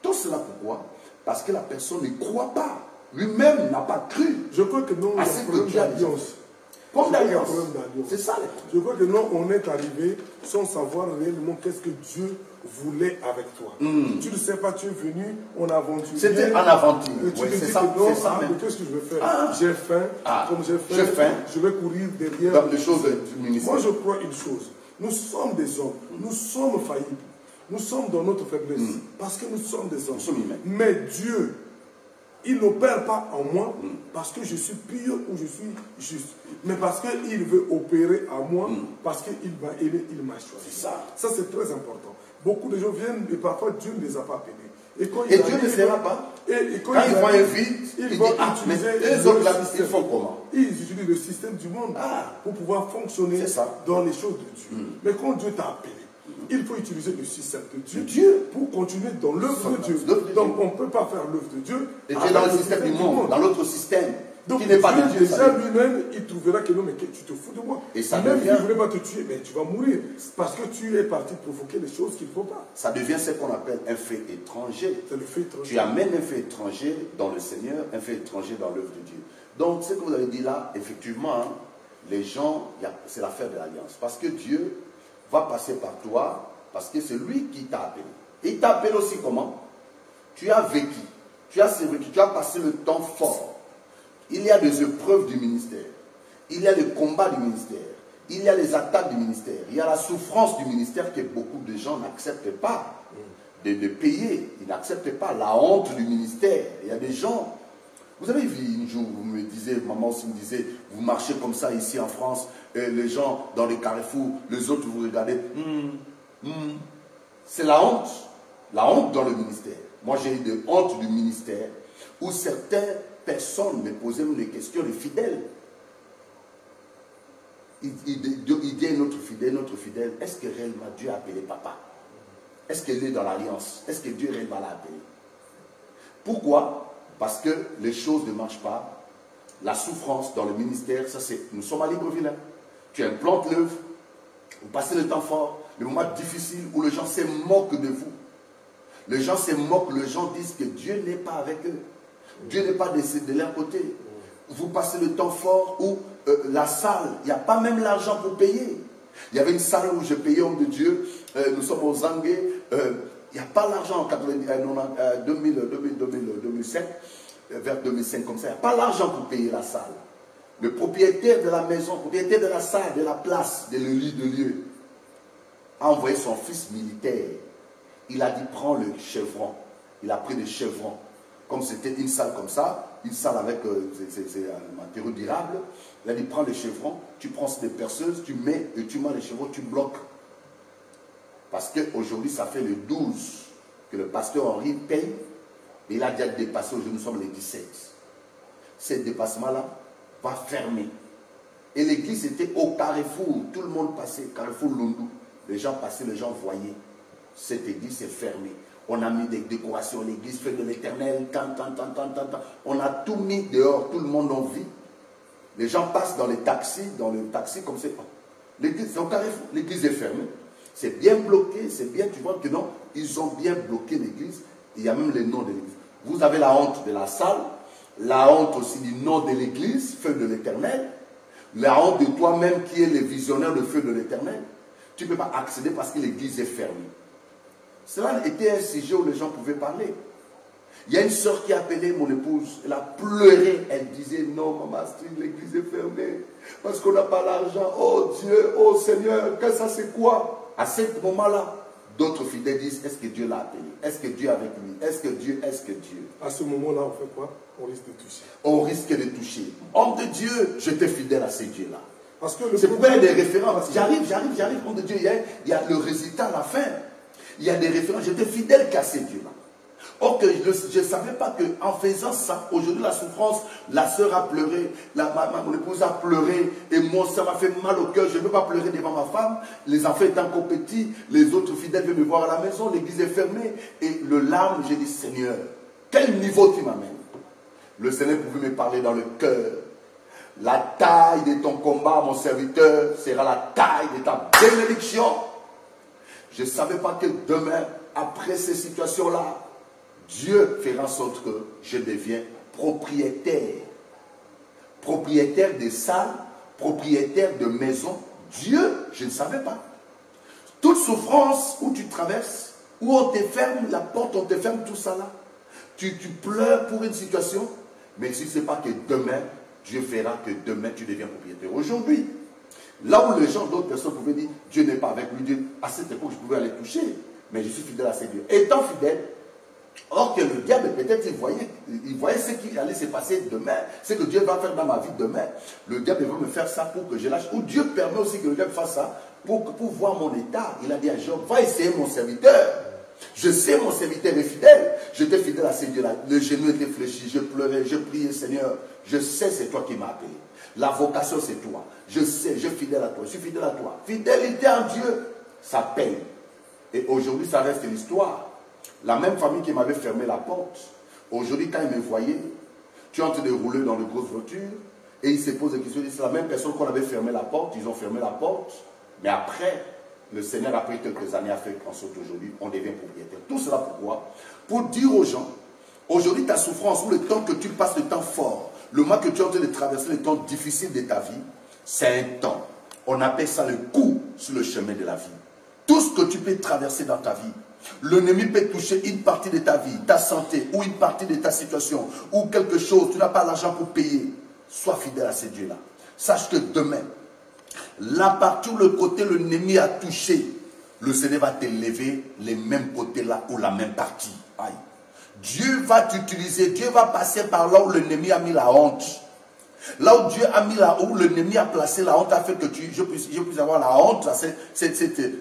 Tout cela pourquoi? Parce que la personne ne croit pas. Lui-même n'a pas cru. Je crois que non, il y a un problème d'alliance. Comme d'alliance. C'est ça. Je crois que non, on est arrivé sans savoir réellement qu'est-ce que Dieu voulait avec toi. Tu ne sais pas, tu es venu, on a vendu. C'était en aventure. Tu te dis que non, qu'est-ce que je vais faire? J'ai faim. Comme j'ai faim, je vais courir derrière. Dans les choses du ministère. Moi, je crois une chose. Nous sommes des hommes. Nous sommes faillibles. Nous sommes dans notre faiblesse. Parce que nous sommes des hommes. Mais Dieu, il n'opère pas en moi parce que je suis pur ou je suis juste. Mais parce qu'il veut opérer en moi parce qu'il m'a aimé, il m'a choisi. Ça c'est très important. Beaucoup de gens viennent et parfois Dieu ne les a pas appelés. Et Dieu ne fera pas. Et quand ils vont vite, ils vont utiliser les autres là, ils font comment? Ils utilisent le système du monde pour pouvoir fonctionner dans les choses de Dieu. Mais quand Dieu t'a appelé, il faut utiliser le système de Dieu pour continuer dans l'œuvre de Dieu. Donc on ne peut pas faire l'œuvre de Dieu. Et tu es dans le système du monde, dans l'autre système. Donc qui n'est pas de Dieu. Déjà lui-même, il trouvera que non, mais tu te fous de moi. Et ça même devient... s'il ne voulait pas te tuer, mais tu vas mourir. Parce que tu es parti provoquer des choses qu'il ne faut pas. Ça devient ce qu'on appelle un fait étranger. C'est le fait étranger. Tu amènes un fait étranger dans le Seigneur, un fait étranger dans l'œuvre de Dieu. Donc ce que vous avez dit là, effectivement, les gens, c'est l'affaire de l'alliance. Parce que Dieu va passer par toi. Parce que c'est lui qui t'a appelé. Il t'appelle aussi comment? Tu as vécu. Tu as passé le temps fort. Il y a des épreuves du ministère. Il y a les combats du ministère. Il y a les attaques du ministère. Il y a la souffrance du ministère que beaucoup de gens n'acceptent pas de payer. Ils n'acceptent pas la honte du ministère. Il y a des gens... Vous avez vu un jour, vous me disiez, maman aussi me disait, vous marchez comme ça ici en France, et les gens dans les carrefours, les autres vous regardez... C'est la honte dans le ministère. Moi j'ai eu de honte du ministère où certaines personnes me posaient des questions, les fidèles. il dit à notre fidèle, est-ce que réellement Dieu a appelé papa? Est-ce qu'il est dans l'alliance? Est-ce que Dieu réellement l'a appelé? Pourquoi? Parce que les choses ne marchent pas. La souffrance dans le ministère, ça c'est, nous sommes à Libreville. Hein. Tu implantes l'œuvre, vous passez le temps fort, le moment difficile où les gens se moquent de vous. Les gens se moquent, les gens disent que Dieu n'est pas avec eux. Dieu n'est pas de leur côté. Vous passez le temps fort où la salle, il n'y a pas même l'argent pour payer. Il y avait une salle où je payais homme de Dieu, nous sommes aux Anguais, il n'y a pas l'argent en 2007, vers 2005 comme ça, il n'y a pas l'argent pour payer la salle. Le propriétaire de la maison, le propriétaire de la salle, de la place, de lieu, a envoyé son fils militaire. Il a dit, prends le chevron. Il a pris le chevron. Comme c'était une salle comme ça, une salle avec un matériau durable, il a dit, prends le chevron, tu prends des perceuses, tu mets et tu mets les chevrons, tu bloques. Parce qu'aujourd'hui, ça fait le 12 que le pasteur Henri paye. Et il a déjà dépassé, aujourd'hui nous sommes les 17. Ce dépassement-là va fermer. Et l'église était au carrefour, tout le monde passait, carrefour Lundou. Les gens passaient, les gens voyaient. Cette église est fermée. On a mis des décorations, l'église fait de l'éternel, on a tout mis dehors, tout le monde en vit. Les gens passent dans le taxi comme c'est. L'église, c'est au carrefour, l'église est fermée. C'est bien bloqué, c'est bien, tu vois que non, ils ont bien bloqué l'église. Il y a même le nom de l'église. Vous avez la honte de la salle, la honte aussi du nom de l'église, feu de l'éternel, la honte de toi-même qui est le visionnaire de feu de l'éternel. Tu ne peux pas accéder parce que l'église est fermée. Cela était un sujet où les gens pouvaient parler. Il y a une soeur qui a appelé mon épouse, elle a pleuré, elle disait non maman, l'église est fermée parce qu'on n'a pas l'argent. Oh Dieu, oh Seigneur, que ça c'est quoi? À ce moment-là, d'autres fidèles disent, est-ce que Dieu l'a appelé? Est-ce que Dieu est avec lui? Est-ce que Dieu? À ce moment-là, on fait quoi? On risque de toucher. On risque de toucher. Homme de Dieu, j'étais fidèle à ce Dieu-là. Parce que c'est pourquoi il y a des références. J'arrive, homme de Dieu, il y a le résultat à la fin. Il y a des références. J'étais fidèle qu'à ces dieux-là. Or que je ne savais pas qu'en faisant ça, aujourd'hui la souffrance, la sœur a pleuré, mon épouse a pleuré, et moi ça m'a fait mal au cœur. Je ne veux pas pleurer devant ma femme. Les enfants étant encore petits, les autres fidèles viennent me voir à la maison, l'église est fermée. Et le larme, j'ai dit, Seigneur, quel niveau tu m'amènes? Le Seigneur pouvait me parler dans le cœur. La taille de ton combat, mon serviteur, sera la taille de ta bénédiction. Je ne savais pas que demain, après ces situations-là, Dieu fera en sorte que je deviens propriétaire. Propriétaire des salles, propriétaire de maisons. Dieu, je ne savais pas. Toute souffrance où tu traverses, où on te ferme la porte, on te ferme tout ça là. Tu pleures pour une situation, mais tu ne sais pas que demain, Dieu fera que demain tu deviens propriétaire. Aujourd'hui, là où les gens, d'autres personnes pouvaient dire, Dieu n'est pas avec lui, Dieu, à cette époque, je pouvais aller toucher, mais je suis fidèle à ces dieux. Étant fidèle, or que le diable, peut-être, il voyait ce qui allait se passer demain, ce que Dieu va faire dans ma vie demain. Le diable va me faire ça pour que je lâche. Ou Dieu permet aussi que le diable fasse ça pour voir mon état. Il a dit à Job, va essayer mon serviteur. Je sais mon serviteur est fidèle. J'étais fidèle à ces dieux-là. Le genou était fléchi, je pleurais, je priais, Seigneur. Je sais c'est toi qui m'as appelé. La vocation c'est toi. Je sais, je suis fidèle à toi. Je suis fidèle à toi. Fidélité en Dieu, ça paye. Et aujourd'hui, ça reste l'histoire. La même famille qui m'avait fermé la porte, aujourd'hui, quand ils me voyaient, tu es en train de rouler dans de grosses voitures, et ils se posent des questions. C'est la même personne qu'on avait fermé la porte, ils ont fermé la porte, mais après, le Seigneur, après quelques années, a fait en sorte qu'aujourd'hui, on devient propriétaire. Tout cela pourquoi? Pour dire aux gens, aujourd'hui, ta souffrance, ou le temps que tu passes, le temps fort, le mois que tu es en train de traverser, le temps difficile de ta vie, c'est un temps. On appelle ça le coup sur le chemin de la vie. Tout ce que tu peux traverser dans ta vie, l'ennemi peut toucher une partie de ta vie, ta santé, ou une partie de ta situation, ou quelque chose, tu n'as pas l'argent pour payer. Sois fidèle à ces dieux-là. Sache que demain, la partie où le côté l'ennemi a touché, le Seigneur va te lever les mêmes côtés là, ou la même partie. Aïe. Dieu va t'utiliser, Dieu va passer par là où l'ennemi a mis la honte. Là où Dieu a mis où l'ennemi a placé la honte, a fait que je puisse avoir la honte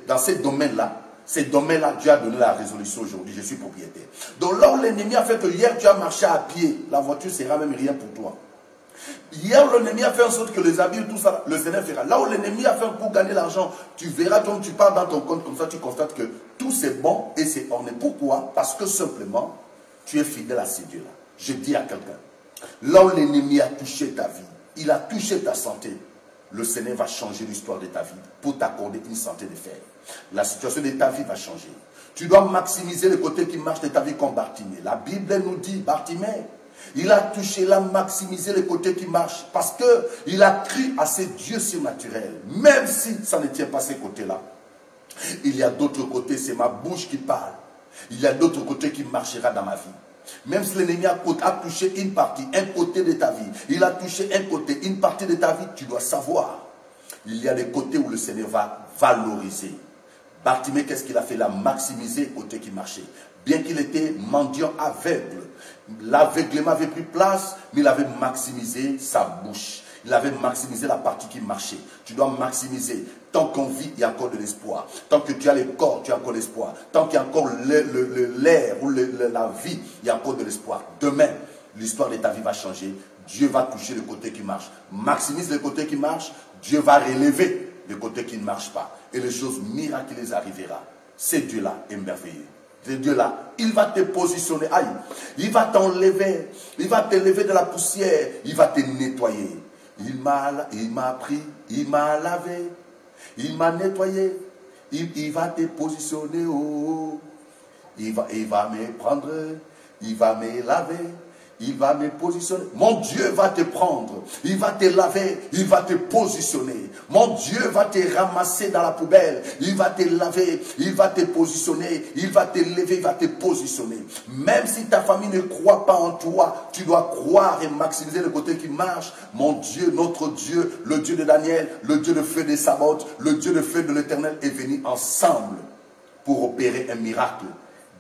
dans ces domaines-là. Ces domaines-là, Dieu a donné la résolution aujourd'hui, je suis propriétaire. Donc là où l'ennemi a fait que hier tu as marché à pied, la voiture sera même rien pour toi. Hier, l'ennemi a fait en sorte que les habits, tout ça, le Seigneur fera. Là où l'ennemi a fait pour gagner l'argent, tu verras, quand tu pars dans ton compte comme ça, tu constates que tout c'est bon et c'est orné. Pourquoi? Parce que simplement, tu es fidèle à ces dieux-là. Je dis à quelqu'un, là où l'ennemi a touché ta vie, il a touché ta santé, le Seigneur va changer l'histoire de ta vie pour t'accorder une santé de fer. La situation de ta vie va changer. Tu dois maximiser le côté qui marche de ta vie comme Bartimée. La Bible nous dit, Bartimée, il a touché, il a maximisé le côté qui marche parce qu'il a cru à ces dieux surnaturels. Même si ça ne tient pas ces côtés-là, il y a d'autres côtés, c'est ma bouche qui parle. Il y a d'autres côtés qui marchera dans ma vie. Même si l'ennemi a touché une partie, un côté de ta vie, il a touché un côté, une partie de ta vie, tu dois savoir. Il y a des côtés où le Seigneur va valoriser. Bartimée, qu'est-ce qu'il a fait? Il a maximisé le côté qui marchait. Bien qu'il était mendiant aveugle, l'aveuglement avait pris place, mais il avait maximisé sa bouche. Il avait maximisé la partie qui marchait. Tu dois maximiser. Tant qu'on vit, il y a encore de l'espoir. Tant que tu as le corps, tu as encore l'espoir. Tant qu'il y a encore l'air ou la vie, il y a encore de l'espoir. Demain, l'histoire de ta vie va changer. Dieu va toucher le côté qui marche. Maximise le côté qui marche. Dieu va relever le côté qui ne marche pas. Et les choses miraculeuses arriveront. Ce Dieu-là est merveilleux. Ce Dieu-là, il va te positionner. Aïe, il va t'enlever. Il va t'élever de la poussière. Il va te nettoyer. Il m'a pris, il m'a lavé, il m'a nettoyé, il va te positionner, oh, il va me prendre, il va me laver, il va me positionner. Mon Dieu va te prendre, il va te laver, il va te positionner. Mon Dieu va te ramasser dans la poubelle, il va te laver, il va te positionner, il va te lever, il va te positionner. Même si ta famille ne croit pas en toi, tu dois croire et maximiser le côté qui marche. Mon Dieu, notre Dieu, le Dieu de Daniel, le Dieu de feu des Sabaoth, le Dieu de feu de l'Éternel est venu ensemble pour opérer un miracle.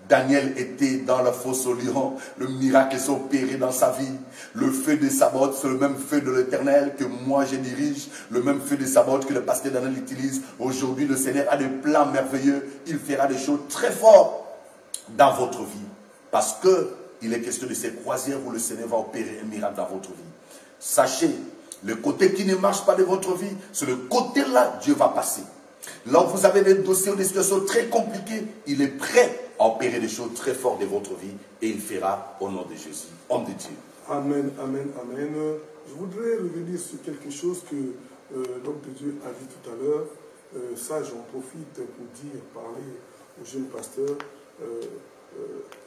Daniel était dans la fosse au lion. Le miracle s'est opéré dans sa vie. Le feu des Sabaoth, c'est le même feu de l'Éternel que moi je dirige. Le même feu des Sabaoth que le pasteur Daniel utilise. Aujourd'hui, le Seigneur a des plans merveilleux. Il fera des choses très fortes dans votre vie. Parce qu'il est question de ces croisières où le Seigneur va opérer un miracle dans votre vie. Sachez, le côté qui ne marche pas de votre vie, c'est le côté-là Dieu va passer. Là où vous avez des dossiers ou des situations très compliquées, il est prêt à opérer des choses très fortes de votre vie et il fera au nom de Jésus, homme de Dieu. Amen, amen, amen. Je voudrais revenir sur quelque chose que l'homme de Dieu a dit tout à l'heure. Ça, j'en profite pour dire, parler au jeune pasteur.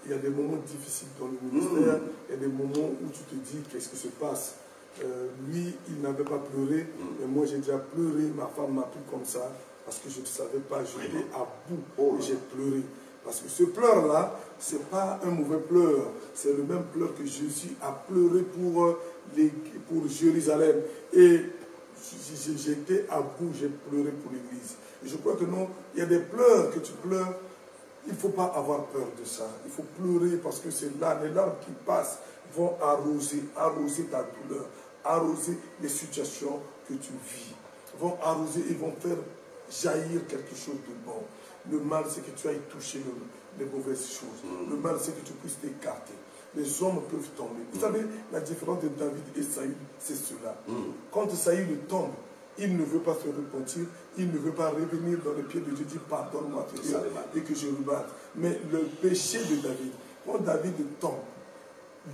Il y a des moments difficiles dans le ministère, il y a des moments où tu te dis qu'est-ce qui se passe. Lui, il n'avait pas pleuré, mais moi j'ai déjà pleuré, ma femme m'a pris comme ça, parce que je ne savais pas, j'étais à bout, et j'ai pleuré. Parce que ce pleur-là, ce n'est pas un mauvais pleur, c'est le même pleur que Jésus a pleuré pour Jérusalem. Et j'étais à bout, j'ai pleuré pour l'Église. Et je crois que non, il y a des pleurs que tu pleures, il ne faut pas avoir peur de ça. Il faut pleurer parce que c'est là, les larmes qui passent vont arroser ta douleur, arroser les situations que tu vis, vont arroser et vont faire jaillir quelque chose de bon. Le mal, c'est que tu ailles toucher les mauvaises choses. Le mal, c'est que tu puisses t'écarter. Les hommes peuvent tomber. Vous savez, la différence de David et Saül, c'est cela. Quand Saül tombe, il ne veut pas se repentir, il ne veut pas revenir dans les pieds de Dieu, dire pardonne-moi et que je rebatte. Mais le péché de David, quand David tombe,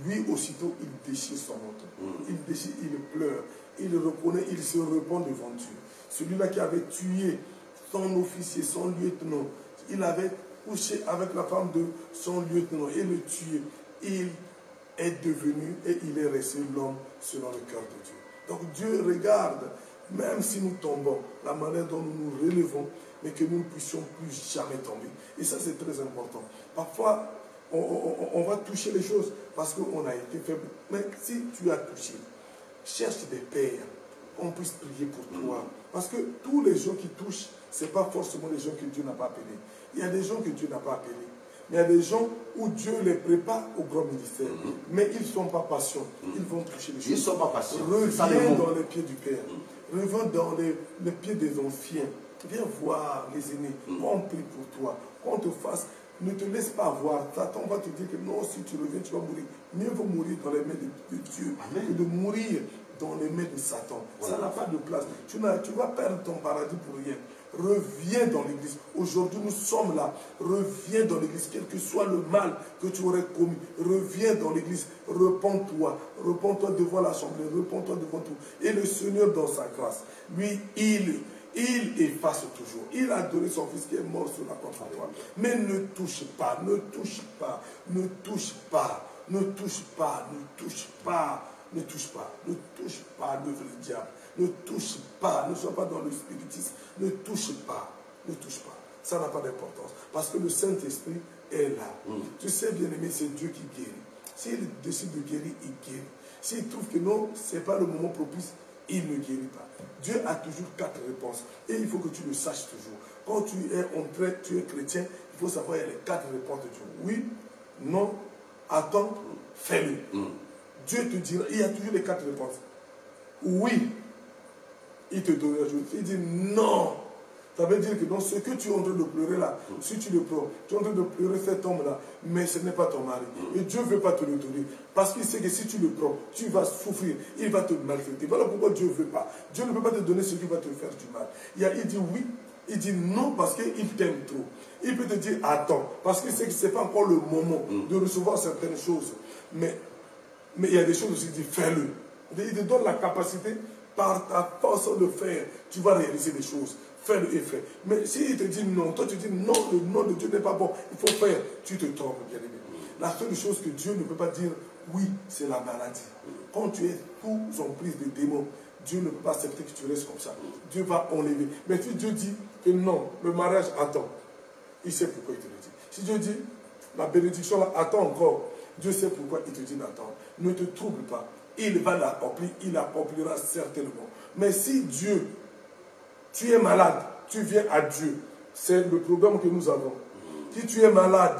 lui aussitôt il déchire son manteau. Il déchire, il pleure, il reconnaît, il se repent devant Dieu. Celui-là qui avait tué son officier, son lieutenant, il avait couché avec la femme de son lieutenant et le tué. Il est devenu et il est resté l'homme selon le cœur de Dieu. Donc Dieu regarde, même si nous tombons, la manière dont nous nous relevons, mais que nous ne puissions plus jamais tomber. Et ça c'est très important. Parfois, on va toucher les choses parce qu'on a été faible. Mais si tu as touché, cherche des pères, qu'on puisse prier pour toi. Parce que tous les gens qui touchent, ce n'est pas forcément les gens que Dieu n'a pas appelés. Il y a des gens que Dieu n'a pas appelés. Mais il y a des gens où Dieu les prépare au grand ministère. Mais ils ne sont pas patients. Ils vont toucher les choses. Ils ne sont pas patients. Reviens dans les pieds du Père. Reviens dans les pieds des anciens. Viens voir les aînés. On prie pour toi. Qu'on te fasse. Ne te laisse pas voir. Satan va te dire que non, si tu reviens, tu vas mourir. Mieux vaut mourir dans les mains de Dieu que de mourir dans les mains de Satan. Ça n'a pas de place. Tu vas perdre ton paradis pour rien. Reviens dans l'église. Aujourd'hui, nous sommes là. Reviens dans l'église, quel que soit le mal que tu aurais commis. Reviens dans l'église. Repends-toi. Repends-toi devant l'assemblée. Repends-toi devant tout. Et le Seigneur, dans sa grâce, lui, il efface toujours. Il a donné son fils qui est mort sur la croix pour toi. Mais ne touche pas, ne touche pas, ne touche pas, ne touche pas, ne touche pas, ne touche pas, ne touche pas l'œuvre du diable. Ne touche pas, ne sois pas dans le spiritisme. Ne touche pas, ne touche pas. Ça n'a pas d'importance. Parce que le Saint-Esprit est là. Tu sais, bien aimé, c'est Dieu qui guérit. S'il décide de guérir, il guérit. S'il trouve que non, ce n'est pas le moment propice, il ne guérit pas. Dieu a toujours 4 réponses. Et il faut que tu le saches toujours. Quand tu es chrétien, il faut savoir il y a les 4 réponses de Dieu. Oui, non, attends, fais-le. Dieu te dira, il y a toujours les 4 réponses. Oui, il te donnera la chose. Il dit non. Ça veut dire que dans ce que tu es en train de pleurer là, si tu le prends, tu es en train de pleurer cet homme-là, mais ce n'est pas ton mari. Et Dieu ne veut pas te le donner. Parce qu'il sait que si tu le prends, tu vas souffrir. Il va te maltraiter. Voilà pourquoi Dieu ne veut pas. Dieu ne peut pas te donner ce qui va te faire du mal. Il dit oui, il dit non parce qu'il t'aime trop. Il peut te dire attends, parce qu'il sait que ce n'est pas encore le moment de recevoir certaines choses. Mais il y a des choses aussi, il dit fais-le. Il te donne la capacité, par ta force de faire, tu vas réaliser des choses. Fais-le et fais. Mais s'il te dit non, toi tu dis non, le nom de Dieu n'est pas bon, il faut faire, tu te trompes, bien aimé. La seule chose que Dieu ne peut pas dire, oui, c'est la maladie. Quand tu es sous emprise des démons, Dieu ne peut pas accepter que tu restes comme ça. Dieu va enlever. Mais si Dieu dit que non, le mariage attend, il sait pourquoi il te le dit. Si Dieu dit, la bénédiction là, attend encore, Dieu sait pourquoi il te dit d'attendre. Ne te trouble pas. Il va l'accomplir, il l'accomplira certainement. Mais si Dieu, tu es malade, tu viens à Dieu, c'est le programme que nous avons. Si tu es malade,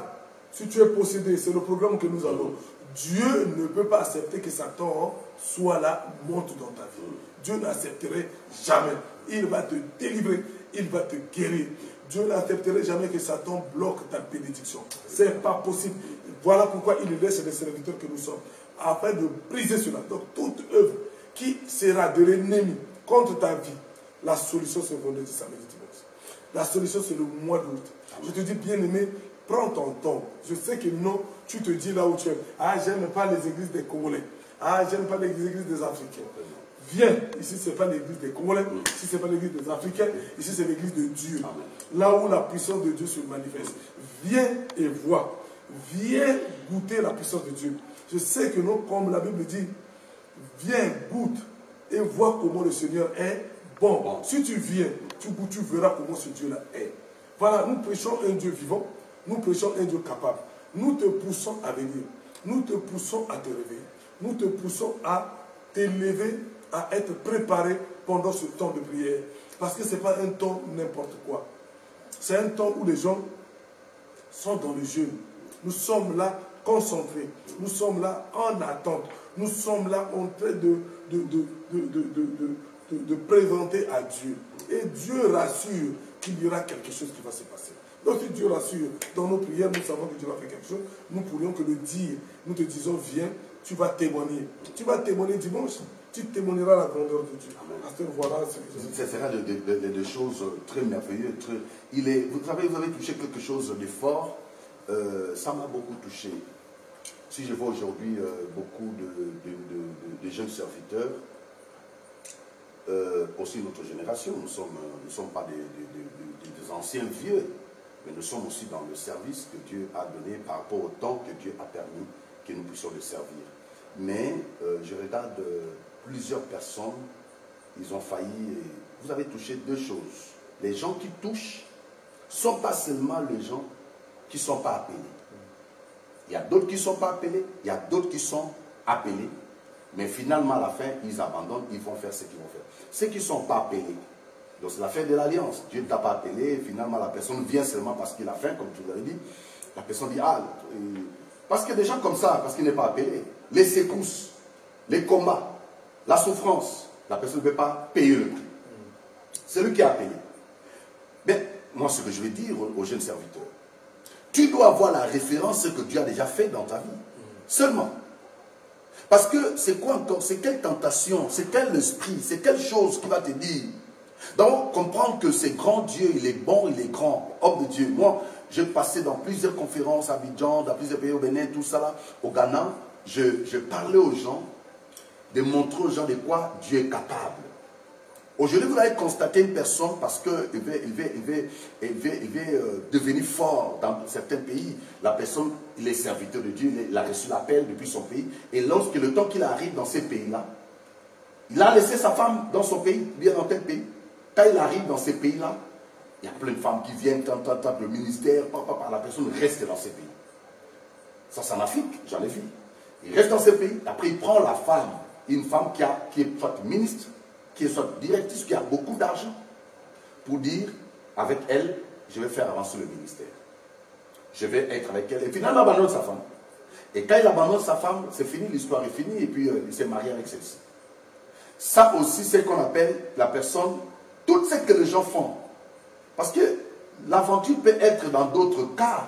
si tu es possédé, c'est le programme que nous avons. Dieu ne peut pas accepter que Satan soit là, monte dans ta vie. Dieu n'accepterait jamais. Il va te délivrer, il va te guérir. Dieu n'accepterait jamais que Satan bloque ta bénédiction. Ce n'est pas possible. Voilà pourquoi il laisse les serviteurs que nous sommes, afin de briser cela. Donc toute œuvre qui sera de l'ennemi contre ta vie, la solution c'est vendredi, samedi, dimanche. La solution c'est le mois d'août. Je te dis bien aimé, prends ton temps. Je sais que non, tu te dis là où tu es. Ah, j'aime pas les églises des Congolais. Ah, j'aime pas les églises des Africains. Viens, ici ce n'est pas l'église des Congolais, ici ce n'est pas l'église des Africains, ici c'est l'église de Dieu. Là où la puissance de Dieu se manifeste. Viens et vois. Viens goûter la puissance de Dieu. Je sais que non, comme la Bible dit, viens, goûte et vois comment le Seigneur est bon. Si tu viens, tu goûtes, tu verras comment ce Dieu-là est. Voilà, nous prêchons un Dieu vivant, nous prêchons un Dieu capable. Nous te poussons à venir, nous te poussons à te réveiller, nous te poussons à t'élever, à être préparé pendant ce temps de prière. Parce que ce n'est pas un temps n'importe quoi. C'est un temps où les gens sont dans le jeûne. Nous sommes là concentrés. Nous sommes là en attente. Nous sommes là en train de présenter à Dieu. Et Dieu rassure qu'il y aura quelque chose qui va se passer. Donc si Dieu rassure dans nos prières, nous savons que Dieu va faire quelque chose. Nous pourrions que le dire. Nous te disons, viens, tu vas témoigner. Tu vas témoigner dimanche. Tu témoigneras la grandeur de Dieu. Voilà ce sera des choses très merveilleuses. Vous avez touché quelque chose de fort. Ça m'a beaucoup touché. Si je vois aujourd'hui beaucoup de jeunes serviteurs, aussi notre génération, nous ne sommes pas des anciens vieux, mais nous sommes aussi dans le service que Dieu a donné par rapport au temps que Dieu a permis que nous puissions le servir. Mais je regarde plusieurs personnes, ils ont failli. Vous avez touché 2 choses. Les gens qui touchent ne sont pas seulement les gens qui ne sont pas appelés. Il y a d'autres qui ne sont pas appelés, il y a d'autres qui sont appelés, mais finalement à la fin, ils abandonnent, ils vont faire ce qu'ils vont faire. Ceux qui ne sont pas appelés, donc c'est la fin de l'alliance. Dieu ne t'a pas appelé, et finalement la personne vient seulement parce qu'il a faim, comme tu l'avais dit. La personne dit, ah, parce que des gens comme ça, parce qu'il n'est pas appelé, les secousses, les combats, la souffrance, la personne ne peut pas payer le prix. C'est lui qui a appelé. Mais moi, ce que je vais dire aux jeunes serviteurs, tu dois avoir la référence que Dieu a déjà fait dans ta vie. Seulement. Parce que c'est quoi encore? C'est quelle tentation? C'est quel esprit? C'est quelle chose qui va te dire? Donc, comprendre que c'est grand Dieu, il est bon, il est grand, homme de Dieu. Moi, j'ai passé dans plusieurs conférences à Abidjan, dans plusieurs pays au Bénin, tout ça là, au Ghana. Je parlais aux gens, de montrer aux gens de quoi Dieu est capable. Aujourd'hui, vous allez constater une personne parce qu'il veut devenir fort dans certains pays. La personne, il est serviteur de Dieu, il a reçu l'appel depuis son pays. Et lorsque le temps qu'il arrive dans ces pays-là, il a laissé sa femme dans son pays, bien dans tel pays. Quand il arrive dans ces pays-là, il y a plein de femmes qui viennent, le ministère, la personne reste dans ces pays. Ça, c'est en Afrique, j'en ai vu. Il reste dans ces pays, après il prend la femme, une femme qui est soit ministre, qui est soit directrice, qui a beaucoup d'argent, pour dire, avec elle, je vais faire avancer le ministère. Je vais être avec elle. Et finalement, il abandonne sa femme. Et quand il abandonne sa femme, c'est fini, l'histoire est finie, et puis il s'est marié avec celle-ci. Ça aussi, c'est ce qu'on appelle la personne, tout ce que les gens font. Parce que l'aventure peut être dans d'autres cas.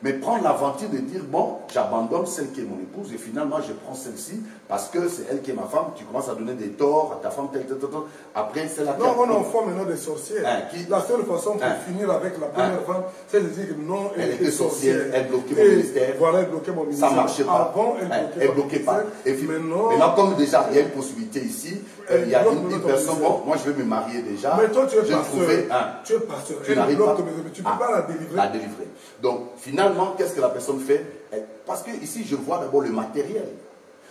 Mais prendre l'aventure de dire, bon, j'abandonne celle qui est mon épouse et finalement je prends celle-ci parce que c'est elle qui est ma femme. Tu commences à donner des torts à ta femme, après c'est la... Non, on en forme maintenant des sorcières. Hein, la seule façon pour finir avec la première femme, c'est de dire que non, elle était sorcière. Elle bloquait mon ministère. Voilà, elle bloquait mon ministère. Ça ne marchait pas. Avant, elle bloquait pas. Et maintenant, comme déjà il y a une possibilité ici, il y a une personne, bon, moi je vais me marier déjà. Mais toi tu es pasteur. Tu es pasteur. Tu n'arrives pas. Tu ne peux pas la délivrer. La délivrer. Donc finalement, qu'est-ce que la personne fait? Parce que ici je vois d'abord le matériel.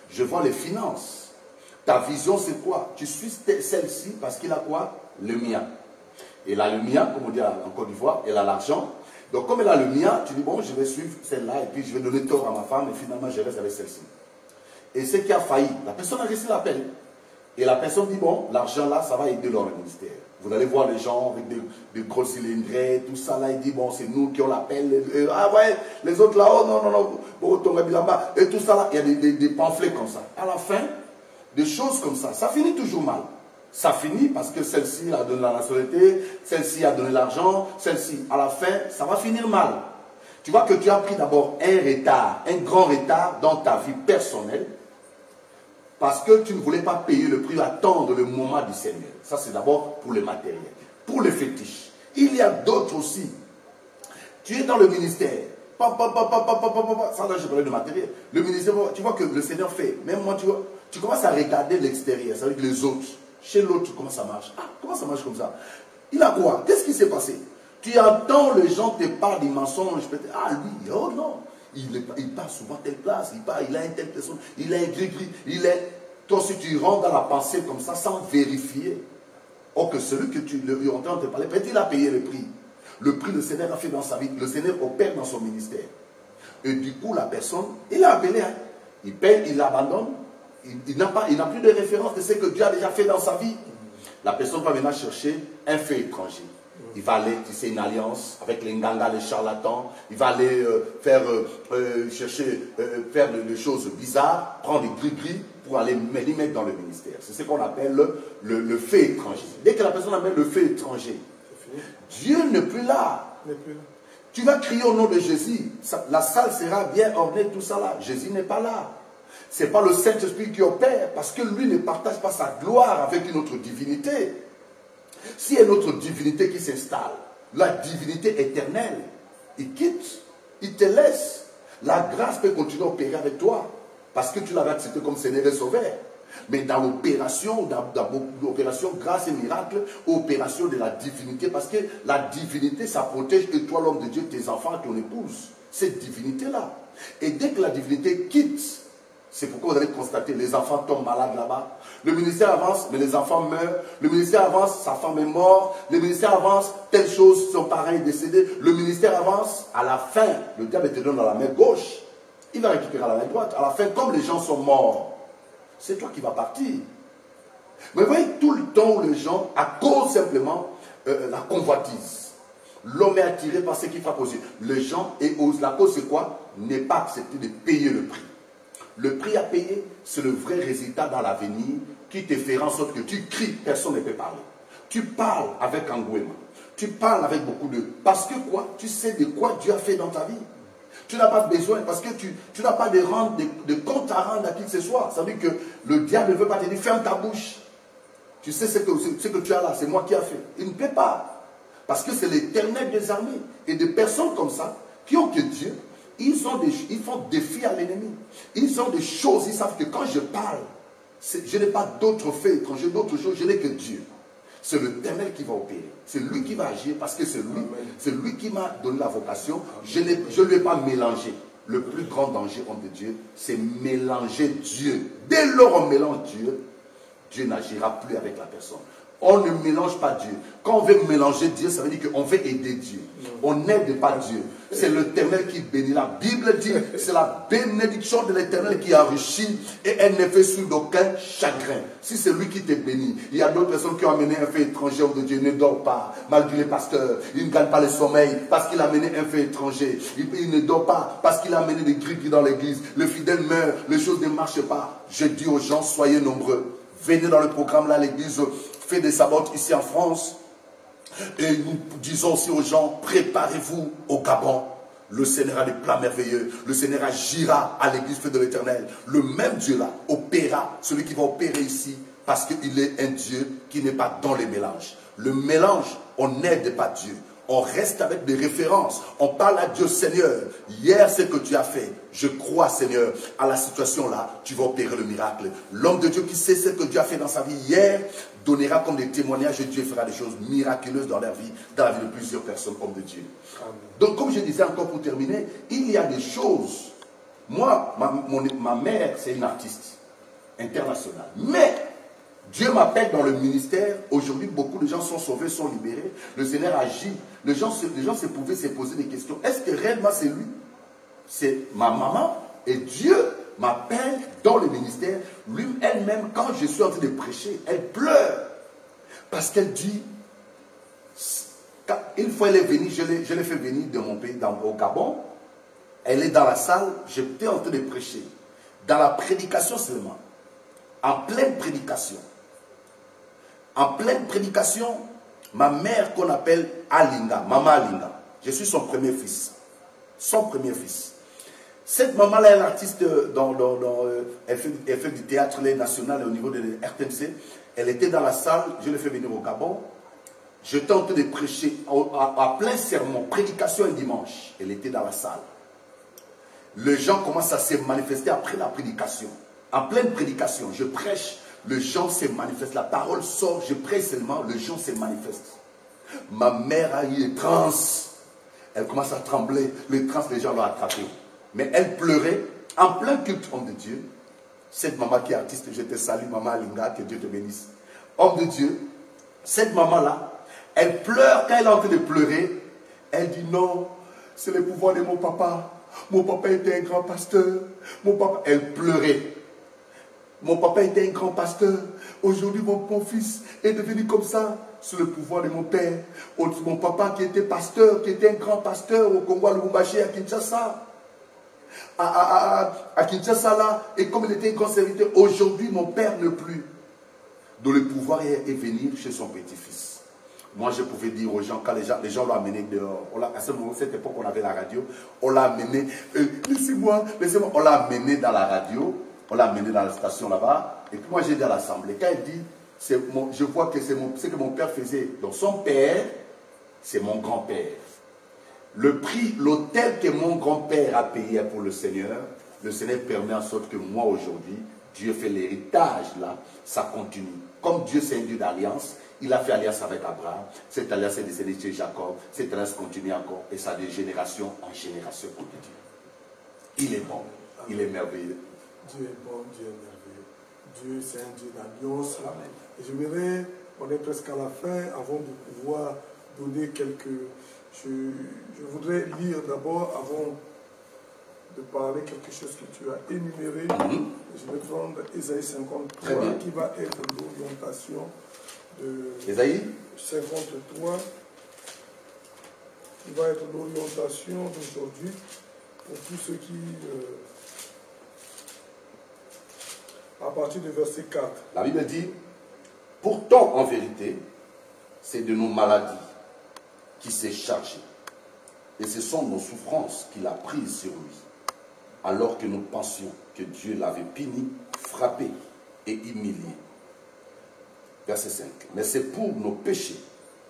Je vois les finances. Ta vision, c'est quoi? Tu suis celle-ci parce qu'il a quoi? Le mien. Et là, le mien, comme on dit en Côte d'Ivoire, elle a l'argent. Donc, comme elle a le mien, tu dis, bon, je vais suivre celle-là et puis je vais donner tort à ma femme et finalement, je reste avec celle-ci. Et ce qui a failli, la personne a reçu l'appel. Et la personne dit, bon, l'argent là, ça va aider dans le ministère. Vous allez voir les gens avec des gros cylindrés, tout ça là, il dit, bon, c'est nous qui ont l'appel. Ah ouais, les autres là, oh non, bon, là-bas, et tout ça là, il y a des pamphlets comme ça. À la fin, des choses comme ça, ça finit toujours mal. Ça finit parce que celle-ci a donné la nationalité, celle-ci a donné l'argent, celle-ci, à la fin, ça va finir mal. Tu vois que tu as pris d'abord un retard, un grand retard dans ta vie personnelle, parce que tu ne voulais pas payer le prix, attendre le moment du Seigneur. Ça, c'est d'abord pour le matériel. Pour le fétiche. Il y a d'autres aussi. Tu es dans le ministère. Ça, là, je parlais de matériel. Le ministère, tu vois que le Seigneur fait. Même moi, tu vois, tu commences à regarder l'extérieur. C'est avec les autres. Chez l'autre, comment ça marche? Ah, comment ça marche comme ça? Il a quoi? Qu'est-ce qui s'est passé? Tu entends les gens te parlent des mensonges. Ah, lui, oh non. Il part souvent telle place, il a une telle personne, il a un gris-gris, toi si tu rentres dans la pensée comme ça sans vérifier, or que celui que tu es en train de te parler, peut-être il a payé le prix. Le prix le Seigneur a fait dans sa vie, le Seigneur opère dans son ministère. Et du coup la personne, il a appelé, hein, il paye, il abandonne, il n'a plus de référence de ce que Dieu a déjà fait dans sa vie. La personne va venir chercher un fait étranger. Il va aller tisser une alliance avec les nganga, les charlatans. Il va aller faire des choses bizarres, prendre des gris-gris pour aller les mettre dans le ministère. C'est ce qu'on appelle le fait étranger. Dès que la personne amène le fait étranger, Dieu n'est plus là. Tu vas crier au nom de Jésus. La salle sera bien ornée, tout ça là. Jésus n'est pas là. Ce n'est pas le Saint-Esprit qui opère parce que lui ne partage pas sa gloire avec une autre divinité. S'il y a une autre divinité qui s'installe, la divinité éternelle, il quitte, il te laisse. La grâce peut continuer à opérer avec toi, parce que tu l'avais accepté comme Seigneur et Sauveur. Mais dans l'opération, l'opération grâce et miracle, opération de la divinité, parce que la divinité, ça protège et toi, l'homme de Dieu, tes enfants, ton épouse. Cette divinité-là. Et dès que la divinité quitte, c'est pourquoi vous allez constater, les enfants tombent malades là-bas. Le ministère avance, mais les enfants meurent. Le ministère avance, sa femme est morte. Le ministère avance, telle chose, son parent est décédé. Le ministère avance, à la fin, le diable te donne dans la main gauche. Il va récupérer la main droite. À la fin, comme les gens sont morts, c'est toi qui vas partir. Mais vous voyez, tout le temps, les gens, à cause simplement la convoitise. L'homme est attiré par ce qu'il frappe aux yeux. Les gens, et la cause c'est quoi? N'est pas accepté de payer le prix. Le prix à payer, c'est le vrai résultat dans l'avenir qui te fera en sorte que tu cries, personne ne peut parler. Tu parles avec engouement. Tu parles avec beaucoup de... Parce que quoi? Tu sais de quoi Dieu a fait dans ta vie. Tu n'as pas besoin, parce que tu n'as pas de compte à rendre à qui que ce soit. Ça veut dire que le diable ne veut pas te dire, ferme ta bouche. Tu sais ce que tu as là, c'est moi qui ai fait. Il ne peut pas. Parce que c'est l'Éternel des armées. Et des personnes comme ça, qui ont que Dieu, ils font défi à l'ennemi. Ils ont des choses, ils savent que quand je parle, je n'ai pas d'autres faits étrangers, d'autres choses, je n'ai que Dieu. C'est l'Éternel qui va opérer. C'est lui qui va agir parce que c'est lui qui m'a donné la vocation. Je ne lui ai pas mélangé. Le plus grand danger, homme de Dieu, c'est mélanger Dieu. Dès lors on mélange Dieu, Dieu n'agira plus avec la personne. On ne mélange pas Dieu. Quand on veut mélanger Dieu, ça veut dire qu'on veut aider Dieu. On n'aide pas Dieu. C'est l'Éternel qui bénit. La Bible dit, c'est la bénédiction de l'Éternel qui enrichit et elle ne fait sur d'aucun chagrin. Si c'est lui qui te bénit, il y a d'autres personnes qui ont amené un fait étranger de Dieu, ne dort pas, malgré les pasteurs. Il ne gagne pas le sommeil parce qu'il a amené un fait étranger. Il ne dort pas parce qu'il a amené des grippes dans l'église. Le fidèle meurt, les choses ne marchent pas. Je dis aux gens, soyez nombreux. Venez dans le programme là, l'église fait des sabbats ici en France. Et nous disons aussi aux gens, préparez-vous au Gabon. Le Seigneur a des plans merveilleux. Le Seigneur agira à l'église de l'Éternel. Le même Dieu là opérera, celui qui va opérer ici, parce qu'il est un Dieu qui n'est pas dans les mélanges. Le mélange, on n'aide pas Dieu. On reste avec des références. On parle à Dieu, Seigneur, hier c'est que tu as fait. Je crois, Seigneur, à la situation là, tu vas opérer le miracle. L'homme de Dieu qui sait ce que Dieu a fait dans sa vie hier, donnera comme des témoignages et Dieu fera des choses miraculeuses dans leur vie, dans la vie de plusieurs personnes, hommes de Dieu. Amen. Donc, comme je disais encore pour terminer, il y a des choses. Moi, ma mère, c'est une artiste internationale. Mais Dieu m'appelle dans le ministère. Aujourd'hui, beaucoup de gens sont sauvés, sont libérés. Le Seigneur agit. Les gens pouvaient se poser des questions. Est-ce que réellement c'est lui? C'est ma maman. Et Dieu m'appelle dans le ministère. Lui, elle-même, quand je suis en train de prêcher, elle pleure. Parce qu'elle dit, une fois elle est venue, je l'ai fait venir de mon pays, au Gabon. Elle est dans la salle, j'étais en train de prêcher. Dans la prédication seulement. En pleine prédication. En pleine prédication, ma mère qu'on appelle Alinga, Maman Alinga. Je suis son premier fils. Son premier fils. Cette maman-là est l'artiste, elle fait du théâtre national au niveau de RTMC. Elle était dans la salle, je l'ai fait venir au Gabon. J'étais en train de prêcher à plein sermon, prédication un dimanche. Elle était dans la salle. Les gens commencent à se manifester après la prédication. En pleine prédication, je prêche, les gens se manifestent. La parole sort, je prêche seulement, les gens se manifestent. Ma mère a eu les trans. Elle commence à trembler. Les trans, les gens l'ont attrapée. Mais elle pleurait en plein culte, homme de Dieu. Cette maman qui est artiste, je te salue, maman Alinga, que Dieu te bénisse. Homme de Dieu, cette maman-là, elle pleure. Quand elle est en train de pleurer, elle dit non, c'est le pouvoir de mon papa. Mon papa était un grand pasteur. Mon papa, elle pleurait. Mon papa était un grand pasteur. Aujourd'hui, mon fils est devenu comme ça. C'est le pouvoir de mon père. Mon papa qui était pasteur, qui était un grand pasteur au Congo, à Lubumbashi, à Kinshasa. À Kinshasa là, et comme il était un grand serviteur, aujourd'hui mon père ne plus. Donc le pouvoir est venu chez son petit-fils. Moi je pouvais dire aux gens, quand les gens l'ont amené dehors, à cette époque on avait la radio, on l'a amené, laissez-moi, on l'a amené dans la radio, on l'a amené dans la station là-bas, et puis moi j'ai dit à l'assemblée, quand il dit, je vois que c'est ce que mon père faisait, donc son père, c'est mon grand-père. Le prix, l'hôtel que mon grand-père a payé pour le Seigneur permet en sorte que moi aujourd'hui, Dieu fait l'héritage là, ça continue. Comme Dieu c'est un Dieu d'alliance, il a fait alliance avec Abraham, cette alliance est décédée chez Jacob, cette alliance continue encore, et ça de génération en génération continue. Il est bon, il est merveilleux. Dieu est bon, Dieu est merveilleux. Dieu c'est un Dieu d'alliance. Et j'aimerais, on est presque à la fin, avant de pouvoir donner quelques... Je voudrais lire d'abord, avant de parler quelque chose que tu as énuméré. Je vais prendre Ésaïe 53, qui va être l'orientation de... Ésaïe 53, qui va être l'orientation d'aujourd'hui pour tous ceux qui... à partir du verset 4. La Bible dit, pourtant en vérité, c'est de nos maladies qui s'est chargé. Et ce sont nos souffrances qu'il a prises sur lui, alors que nous pensions que Dieu l'avait puni, frappé et humilié. Verset 5. Mais c'est pour nos péchés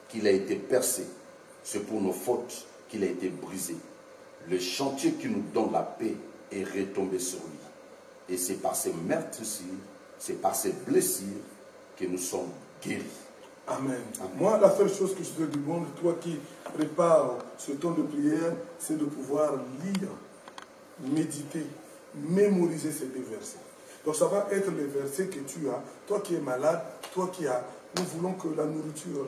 qu'il a été percé, c'est pour nos fautes qu'il a été brisé. Le chantier qui nous donne la paix est retombé sur lui. Et c'est par ses meurtrissures, c'est par ses blessures que nous sommes guéris. Amen. Moi, la seule chose que je te demande, toi qui prépares ce temps de prière, c'est de pouvoir lire, méditer, mémoriser ces deux versets. Donc ça va être les versets que tu as, toi qui es malade, toi qui as... Nous voulons que la nourriture,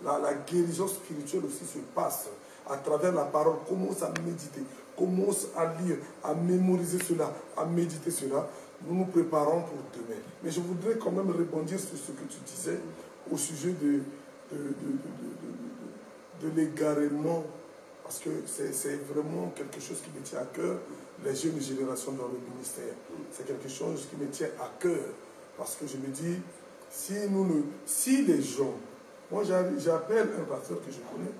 la guérison spirituelle aussi se passe à travers la parole. Commence à méditer, commence à lire, à mémoriser cela, à méditer cela. Nous nous préparons pour demain. Mais je voudrais quand même rebondir sur ce que tu disais au sujet de l'égarement, parce que c'est vraiment quelque chose qui me tient à cœur, les jeunes générations dans le ministère. C'est quelque chose qui me tient à cœur, parce que je me dis, si les gens, moi j'appelle un pasteur que je connais,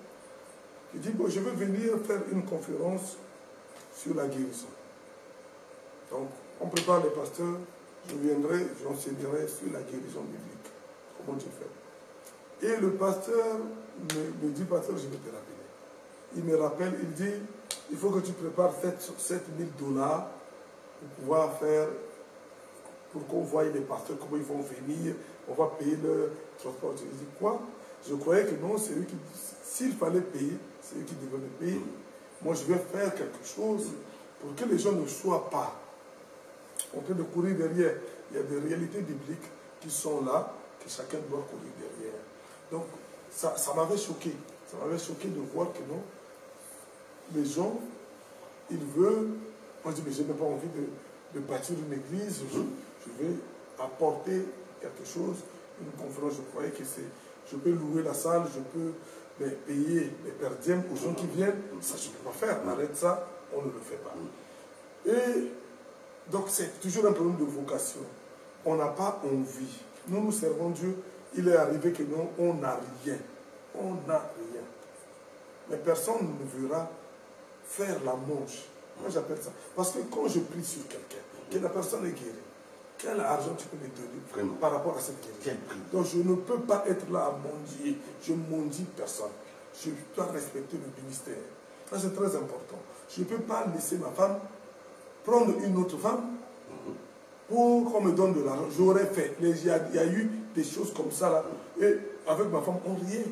qui dit, bon, je veux venir faire une conférence sur la guérison. Donc, on prépare les pasteurs, je viendrai, j'enseignerai sur la guérison biblique. Comment Dieu fait. Et le pasteur me dit, pasteur, je vais te rappeler. Il me rappelle, il dit, il faut que tu prépares 7 000 $ pour pouvoir faire, pour qu'on voie les pasteurs, comment ils vont venir, on va payer leur transport. Je dis, quoi? Je croyais que non, c'est eux qui, s'il fallait payer, c'est eux qui devaient me payer. Moi, je vais faire quelque chose pour que les gens ne soient pas en train de courir derrière. Il y a des réalités bibliques qui sont là, que chacun doit courir derrière. Donc, ça m'avait choqué. Ça m'avait choqué de voir que non, les gens, ils veulent... Moi, je dis, mais je n'ai pas envie de bâtir une église. Je vais apporter quelque chose, une conférence. Je croyais que c'est... Je peux louer la salle, je peux payer les perdièmes aux gens qui viennent. Ça, je ne peux pas faire. Arrête ça, on ne le fait pas. Et donc, c'est toujours un problème de vocation. On n'a pas envie. Nous, nous servons Dieu. Il est arrivé que nous, on n'a rien. On n'a rien. Mais personne ne verra faire la manche. Moi, j'appelle ça. Parce que quand je prie sur quelqu'un, que la personne est guérie, quel argent tu peux me donner vraiment par rapport à cette guérison? Donc, je ne peux pas être là à mendier. Je ne mendie personne. Je dois respecter le ministère. Ça, c'est très important. Je ne peux pas laisser ma femme prendre une autre femme pour qu'on me donne de l'argent. J'aurais fait. Il y a eu des choses comme ça là. Et avec ma femme, on riait.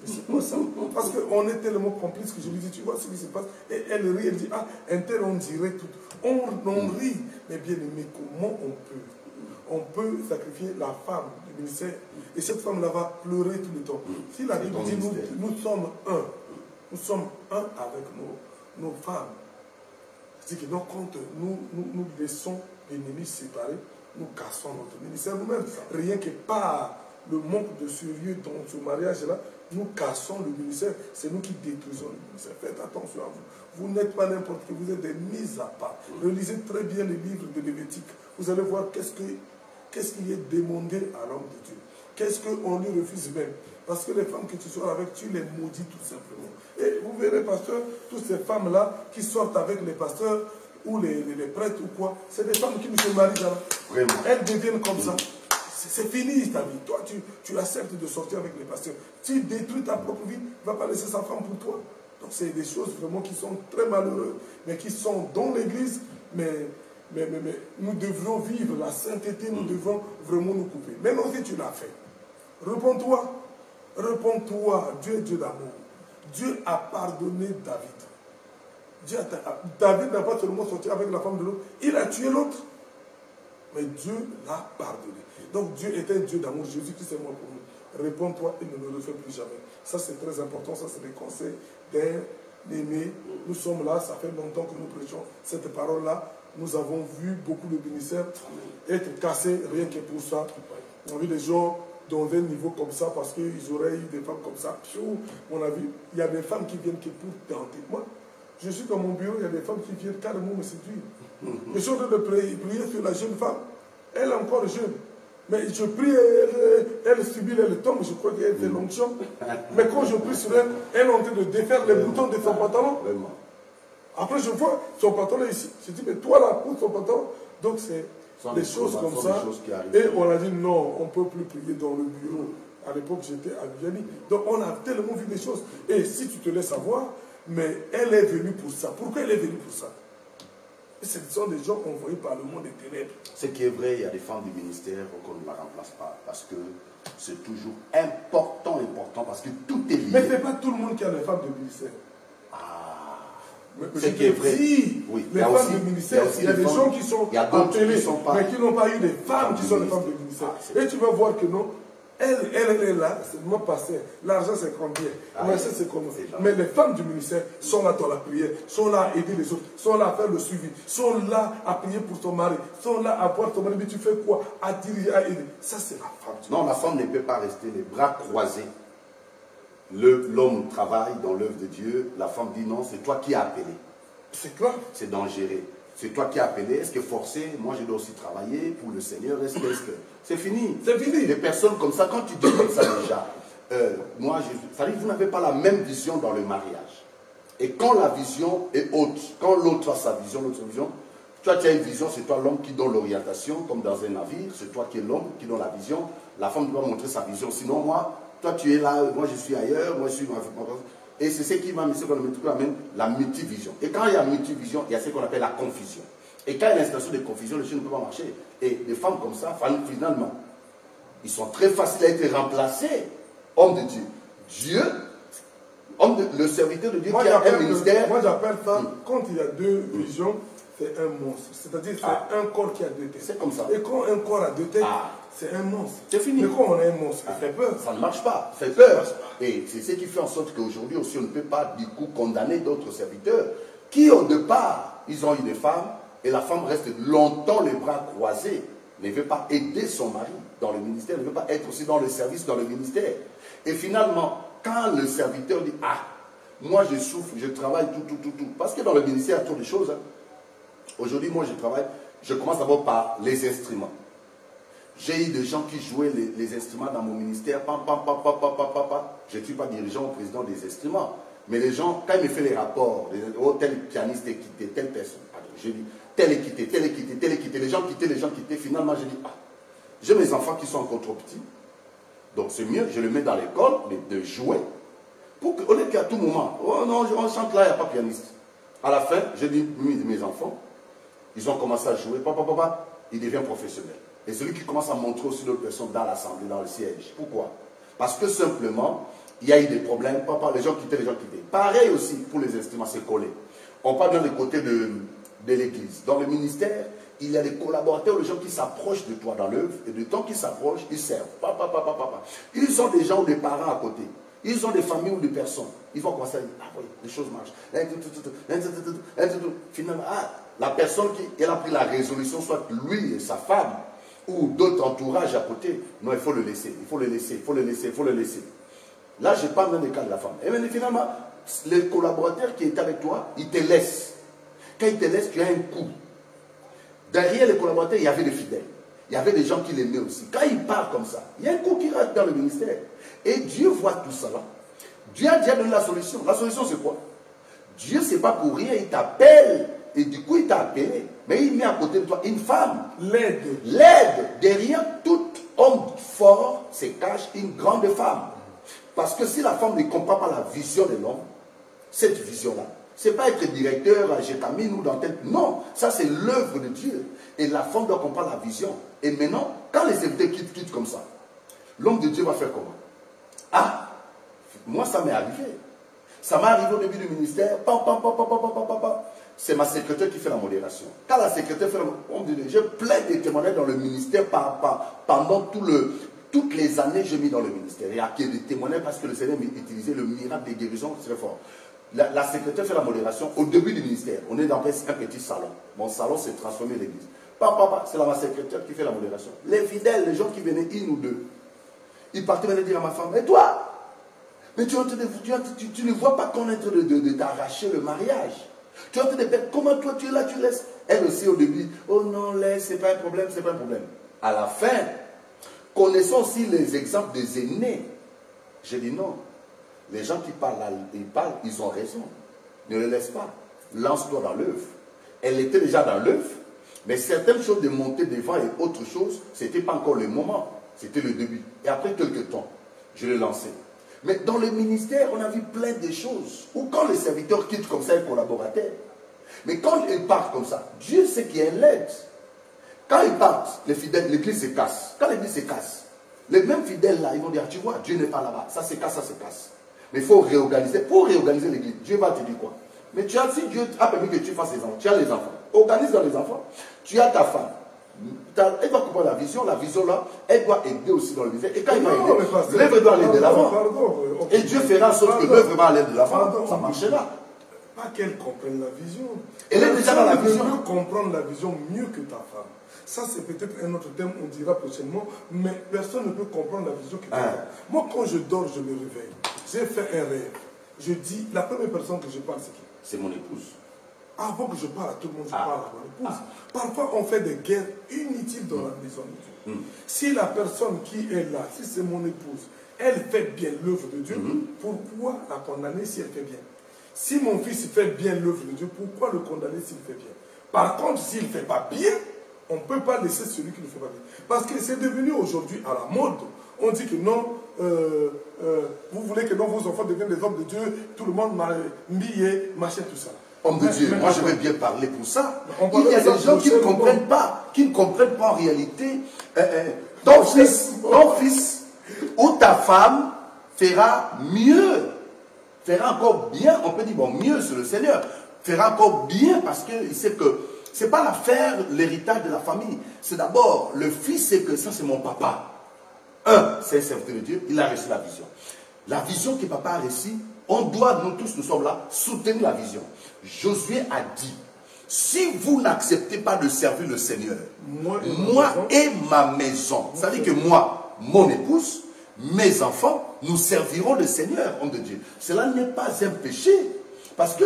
C'est quoi ça? Parce qu'on est tellement complices que je lui dis, tu vois ce qui se passe? Et elle rit, elle dit, ah, un tel, on dirait tout. On rit. Mais bien aimé, comment on peut sacrifier la femme du ministère? Et cette femme-là va pleurer tout le temps. Si la Bible dit, nous sommes un. Nous sommes un avec nos femmes. C'est-à-dire que donc, quand nous laissons l'ennemi séparé, nous cassons notre ministère nous-mêmes. Rien que par le manque de sérieux dans ce mariage-là, nous cassons le ministère. C'est nous qui détruisons le ministère. Faites attention à vous. Vous n'êtes pas n'importe qui, vous êtes des mises à part. Relisez très bien les livres de Lévitique. Vous allez voir qu'est-ce qui est demandé à l'homme de Dieu. Qu'est-ce qu'on lui refuse même. Parce que les femmes que tu sors avec, tu les maudis tout simplement. Et vous verrez, pasteur, toutes ces femmes-là qui sortent avec les pasteurs, ou les prêtres ou quoi, c'est des femmes qui ne se marient jamais. Vraiment. Elles deviennent comme ça. C'est fini ta vie. Toi, tu acceptes de sortir avec les pasteurs. Tu détruis ta propre vie, il ne va pas laisser sa femme pour toi. Donc c'est des choses vraiment qui sont très malheureuses, mais qui sont dans l'église, mais nous devrions vivre la sainteté, nous devons vraiment nous couper. Maintenant si tu l'as fait, réponds-toi. Réponds-toi. Dieu est Dieu d'amour. Dieu a pardonné David. David n'a pas seulement sorti avec la femme de l'autre, il a tué l'autre. Mais Dieu l'a pardonné. Donc Dieu est un Dieu d'amour. Jésus-Christ est mort pour nous. Réponds-toi, il ne le refait plus jamais. Ça c'est très important, ça c'est des conseils d'un aimé. Nous sommes là, ça fait longtemps que nous prêchons cette parole-là. Nous avons vu beaucoup de ministères être cassés rien que pour ça. On a vu des gens dans un niveau comme ça parce qu'ils auraient eu des femmes comme ça. On a vu, il y a des femmes qui viennent que pour tenter. Moi, je suis dans mon bureau, il y a des femmes qui viennent carrément me séduire. Je suis en train de prier sur la jeune femme. Elle est encore jeune. Mais je prie, elle subit, elle tombe, je crois qu'elle fait l'onction. Mais quand je prie sur elle, elle est en train de défaire les boutons de son pantalon. Vraiment. Après, je vois son pantalon ici. Je dis, mais toi là, pour son pantalon. Donc, c'est des choses comme ça. Et on a dit, non, on ne peut plus prier dans le bureau. À l'époque, j'étais à Guyane. Donc, on a tellement vu des choses. Et si tu te laisses savoir, mais elle est venue pour ça. Pourquoi elle est venue pour ça? Et ce sont des gens envoyés par le monde des ténèbres. Ce qui est vrai, il y a des femmes du ministère qu'on ne la remplace pas. Parce que c'est toujours important, parce que tout est lié. Mais ce n'est pas tout le monde qui a des femmes de ministère. Ce qui est vrai. Oui, les femmes du ministère, il y a des gens qui sont appelés, mais qui n'ont pas eu des femmes qui sont des femmes du ministère. Et tu vas voir que non, elle est là, c'est moi passé. L'argent c'est combien? C'est comme ça. Mais les femmes du ministère sont là dans la prière, sont là à aider les autres, sont là à faire le suivi, sont là à prier pour ton mari, sont là à voir ton mari, mais tu fais quoi? À diriger, à aider. Ça c'est la femme. Non, la femme ne peut pas rester les bras croisés. L'homme travaille dans l'œuvre de Dieu, la femme dit non, c'est toi qui as appelé. C'est clair. C'est dangereux. C'est toi qui as appelé. Est-ce que forcé, moi je dois aussi travailler pour le Seigneur? Est-ce que c'est fini? C'est fini. Des personnes comme ça, quand tu dis comme ça déjà, ça dit que vous n'avez pas la même vision dans le mariage. Et quand la vision est haute, quand l'autre a sa vision, l'autre vision, toi tu as une vision, c'est toi l'homme qui donne l'orientation, comme dans un navire, c'est toi qui es l'homme qui donne la vision. La femme doit montrer sa vision, sinon moi, toi tu es là, moi je suis ailleurs, moi je suis... Et c'est ce qui amène la multivision. Et quand il y a multivision, il y a ce qu'on appelle la confusion. Et quand il y a l'installation de confusion, les choses ne peuvent pas marcher. Et des femmes comme ça, finalement, ils sont très faciles à être remplacés. Homme de Dieu. Le serviteur de Dieu qui a un ministère. Moi j'appelle ça, quand il y a deux visions, c'est un monstre. C'est-à-dire c'est un corps qui a deux têtes. C'est comme ça. Et quand un corps a deux têtes, c'est un monstre. C'est fini. Mais quand on a un monstre, ça fait peur. Ça ne marche pas, ça fait peur. Et c'est ce qui fait en sorte qu'aujourd'hui aussi, on ne peut pas du coup condamner d'autres serviteurs qui au départ, ils ont eu des femmes et la femme reste longtemps les bras croisés, ne veut pas aider son mari dans le ministère, ne veut pas être aussi dans le service dans le ministère. Et finalement, quand le serviteur dit, moi je souffre, je travaille tout, parce que dans le ministère, il y a trop de choses. Aujourd'hui, moi je travaille, je commence d'abord par les instruments. J'ai eu des gens qui jouaient les instruments dans mon ministère. Je ne suis pas dirigeant ou président des instruments. Mais les gens, quand ils me font les rapports, tel pianiste est quitté, telle personne, je dis, tel est quitté, tel est quitté, tel est quitté, les gens quittés, finalement je dis, j'ai mes enfants qui sont encore trop petits. Donc c'est mieux, je les mets dans l'école, de jouer. Pour qu'au lieu qu'à tout moment, oh non, on chante là, il n'y a pas de pianiste. À la fin, je dis, mes enfants, ils ont commencé à jouer, ils deviennent professionnels. Et celui qui commence à montrer aussi d'autres personnes dans l'assemblée, dans le siège. Pourquoi? Parce que simplement, il y a eu des problèmes. Les gens quittaient, Pareil aussi pour les instruments, c'est collé. On parle dans le côté de l'église. Dans le ministère, il y a des collaborateurs, les gens qui s'approchent de toi dans l'œuvre. Et du temps qu'ils s'approchent, ils servent. Ils ont des gens ou des parents à côté. Ils ont des familles ou des personnes. Ils vont commencer à dire, oui, les choses marchent. Finalement, la personne elle a pris la résolution, soit lui et sa femme, ou d'autres entourages à côté, non, il faut le laisser, il faut le laisser, il faut le laisser, il faut le laisser. Là, je parle dans le cas de la femme. Et bien, finalement, les collaborateurs qui étaient avec toi, ils te laissent. Quand ils te laissent, tu as un coup. Derrière les collaborateurs, il y avait des fidèles. Il y avait des gens qui l'aimaient aussi. Quand ils partent comme ça, il y a un coup qui reste dans le ministère. Et Dieu voit tout ça là. Dieu a déjà donné la solution. La solution, c'est quoi? Dieu, c'est pas pour rien, il t'appelle. Et du coup, il t'a appelé. Mais il met à côté de toi une femme. L'aide. Derrière tout homme fort se cache une grande femme. Parce que si la femme ne comprend pas la vision de l'homme, cette vision-là, ce n'est pas être directeur à Gétamine ou dans tel... Non, ça c'est l'œuvre de Dieu. Et la femme doit comprendre la vision. Et maintenant, quand les serviteurs quittent comme ça, l'homme de Dieu va faire comment? Moi ça m'est arrivé. Ça m'est arrivé au début du ministère. C'est ma secrétaire qui fait la modération. Quand la secrétaire fait la modération, j'ai plein de témoignages dans le ministère pendant toutes les années que j'ai mis dans le ministère. Il y a des témoignages parce que le Seigneur utilisait le miracle des guérisons très fort. La secrétaire fait la modération au début du ministère. On est dans un petit salon. Mon salon s'est transformé en l'église. C'est ma secrétaire qui fait la modération. Les fidèles, les gens qui venaient une ou deux, ils partaient venir dire à ma femme, et toi? Mais tu ne vois pas qu'on est en train de t'arracher le mariage. Tu es en train de perdre. Comment toi tu es là, tu laisses? Elle aussi au début, oh non, laisse, c'est pas un problème, c'est pas un problème. À la fin, Connaissons aussi les exemples des aînés. Je dis non. Les gens qui parlent, ils ont raison. Ne les laisse pas. Lance-toi dans l'œuvre. Elle était déjà dans l'œuvre, mais certaines choses de monter devant et autre chose, ce n'était pas encore le moment. C'était le début. Et après quelques temps, je l'ai lancé. Mais dans le ministère, on a vu plein de choses. Ou quand les serviteurs quittent comme ça un collaborateur. Mais quand ils partent comme ça, Dieu sait qu'il y a une aide. Quand ils partent, les fidèles, l'église se casse. Quand l'église se casse, les mêmes fidèles là, ils vont dire, tu vois, Dieu n'est pas là-bas. Ça se casse, ça se casse. Mais il faut réorganiser. Pour réorganiser l'église, Dieu va te dire quoi? Mais tu as, si Dieu a permis que tu fasses les enfants, tu as les enfants. Organise dans les enfants. Tu as ta femme. Elle va comprendre la vision là, elle doit aider aussi dans le ministère. Et quand il va aider, l'œuvre doit aller de l'avant. Et Dieu fera en sorte que l'œuvre va aller de l'avant. Ça marchera. Pas qu'elle comprenne la vision. Elle est déjà dans la vision. Elle peut comprendre la vision mieux que ta femme. Ça, c'est peut-être un autre thème, on dira prochainement, mais personne ne peut comprendre la vision que ta femme. Moi, quand je dors, je me réveille. J'ai fait un rêve. Je dis, la première personne que je parle, c'est qui? C'est mon épouse. Avant que je parle à tout le monde, je parle à mon épouse. Parfois, on fait des guerres inutiles dans la maison de Dieu. Si la personne qui est là, si c'est mon épouse, elle fait bien l'œuvre de Dieu, pourquoi la condamner si elle fait bien? Si mon fils fait bien l'œuvre de Dieu, pourquoi le condamner s'il fait bien? Par contre, s'il ne fait pas bien, on ne peut pas laisser celui qui ne fait pas bien. Parce que c'est devenu aujourd'hui à la mode. On dit que non, vous voulez que non, vos enfants deviennent des hommes de Dieu, tout le monde m'a mis, machin, tout ça. Homme de Dieu, moi je vais bien parler pour ça. Il y a des gens qui ne comprennent pas, en réalité. Ton fils ou ta femme fera mieux, fera encore bien, on peut dire bon, mieux sur le Seigneur, fera encore bien parce qu'il sait que ce n'est pas l'affaire, l'héritage de la famille. C'est d'abord, le fils sait que ça c'est mon papa. C'est un serviteur de Dieu, il a reçu la vision. La vision que papa a reçue, on doit, nous tous, nous sommes là, soutenir la vision. Josué a dit, si vous n'acceptez pas de servir le Seigneur, moi et ma maison, ça veut dire que moi, mon épouse, mes enfants, nous servirons le Seigneur, homme de Dieu. Cela n'est pas un péché. Parce que,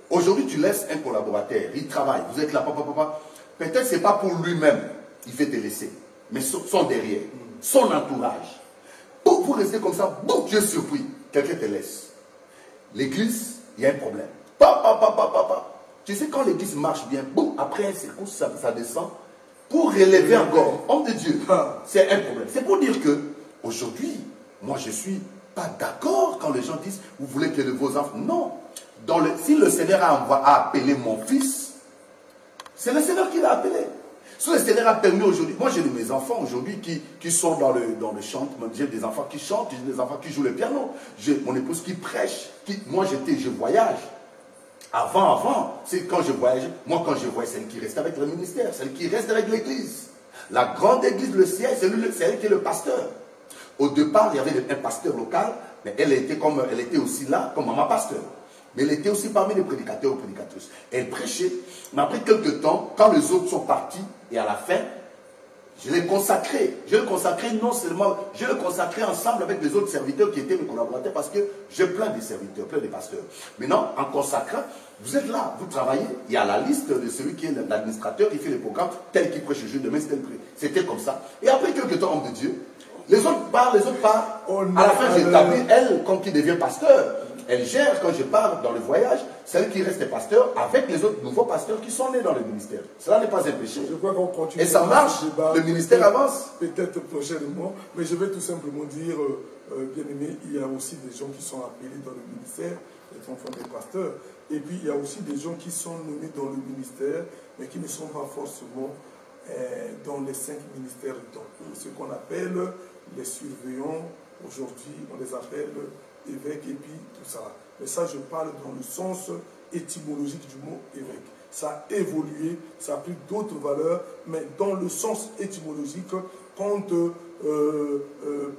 aujourd'hui, tu laisses un collaborateur, il travaille, vous êtes là, papa. Peut-être ce n'est pas pour lui-même, il fait te laisser, mais son derrière, son entourage. Pour vous rester comme ça, bon Dieu surpris, quelqu'un te laisse. L'église, il y a un problème. Tu sais, quand l'église marche bien, boum, après un secousse, ça descend. Pour relever encore, homme de Dieu, c'est un problème. C'est pour dire que, aujourd'hui, moi je ne suis pas d'accord quand les gens disent, vous voulez que vos enfants... Non. Si le Seigneur a appelé mon fils, c'est le Seigneur qui l'a appelé. Si le Seigneur a permis aujourd'hui, moi j'ai mes enfants aujourd'hui qui sont dans le chant, j'ai des enfants qui chantent, j'ai des enfants qui jouent le piano, j'ai mon épouse qui prêche, moi je voyage. Avant, c'est quand je voyage, moi quand je voyage, c'est elle qui reste avec le ministère, celle qui reste avec l'église. La grande église, le ciel, c'est elle qui est le pasteur. Au départ, il y avait un pasteur local, mais elle était aussi là comme maman pasteur. Mais elle était aussi parmi les prédicateurs ou prédicatrices. Elle prêchait, mais après quelques temps, quand les autres sont partis, et à la fin, je l'ai consacré. Je l'ai consacré non seulement, je l'ai consacré ensemble avec les autres serviteurs qui étaient mes collaborateurs, parce que j'ai plein de serviteurs, plein de pasteurs. Maintenant, en consacrant, vous êtes là, vous travaillez, il y a la liste de celui qui est l'administrateur, qui fait les programmes, tel qui prêche le jour, demain c'est tel prêt. C'était comme ça. Et après quelques temps, homme de Dieu, les autres partent. À la fin, j'établis elle comme qui devient pasteur. Elle gère, quand je pars dans le voyage, celle qui reste pasteur avec les autres nouveaux pasteurs qui sont nés dans le ministère. Cela n'est pas un péché. Je crois qu'on continue. Et ça marche, le ministère avance. Peut-être prochainement, mais je vais tout simplement dire, bien aimé, il y a aussi des gens qui sont appelés dans le ministère, les enfants des pasteurs, et puis il y a aussi des gens qui sont nommés dans le ministère, mais qui ne sont pas forcément dans les 5 ministères. Ce qu'on appelle les surveillants, aujourd'hui, on les appelle évêque et puis tout ça. Mais ça, je parle dans le sens étymologique du mot évêque. Ça a évolué, ça a pris d'autres valeurs, mais dans le sens étymologique, quand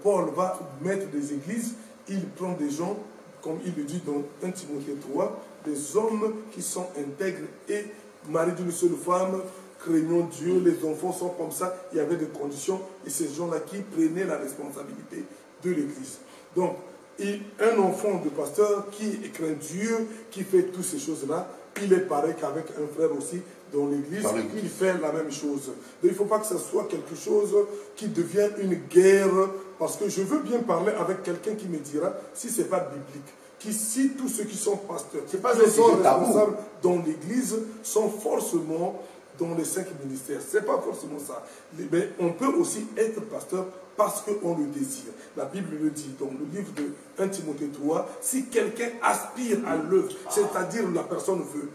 Paul va mettre des églises, il prend des gens, comme il le dit dans 1 Timothée 3, des hommes qui sont intègres et mariés d'une seule femme, craignant Dieu, les enfants sont comme ça, il y avait des conditions, et ces gens-là qui prenaient la responsabilité de l'église. Donc, un enfant de pasteur qui craint Dieu, qui fait toutes ces choses-là, il est pareil qu'avec un frère aussi dans l'église qui fait la même chose. Donc il ne faut pas que ce soit quelque chose qui devienne une guerre, parce que je veux bien parler avec quelqu'un qui me dira si ce n'est pas biblique. Si tous ceux qui sont pasteurs, qui sont responsables dans l'église, sont forcément dans les 5 ministères. Ce n'est pas forcément ça. Mais on peut aussi être pasteur parce qu'on le désire. La Bible le dit dans le livre de 1 Timothée 3, si quelqu'un aspire à l'œuvre, c'est-à-dire la personne veut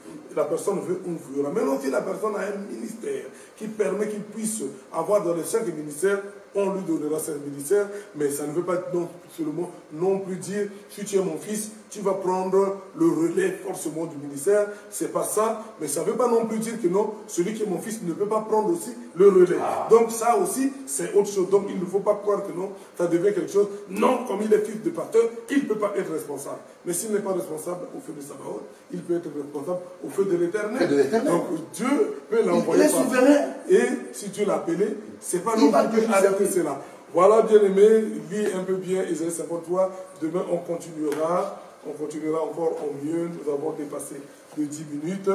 on verra. Maintenant, si la personne a un ministère qui permet qu'il puisse avoir dans les 5 ministères, on lui donnera 5 ministères, mais ça ne veut pas seulement non plus dire, si tu es mon fils, tu vas prendre le relais forcément du ministère. C'est pas ça, mais ça ne veut pas non plus dire que non, celui qui est mon fils ne peut pas prendre aussi le relais. Donc ça aussi, c'est autre chose. Donc il ne faut pas croire que non, ça devient quelque chose. Non, comme il est fils de pasteur, il ne peut pas être responsable. Mais s'il n'est pas responsable au feu de Sabaoth, il peut être responsable au feu de l'Éternel. Donc Dieu peut l'envoyer souverain. Et si Dieu l'a appelé, c'est pas non plus arrêter cela. Voilà, bien aimé, lis un peu bien Isaïe 53. Demain, on continuera encore en mieux. Nous avons dépassé les 10 minutes.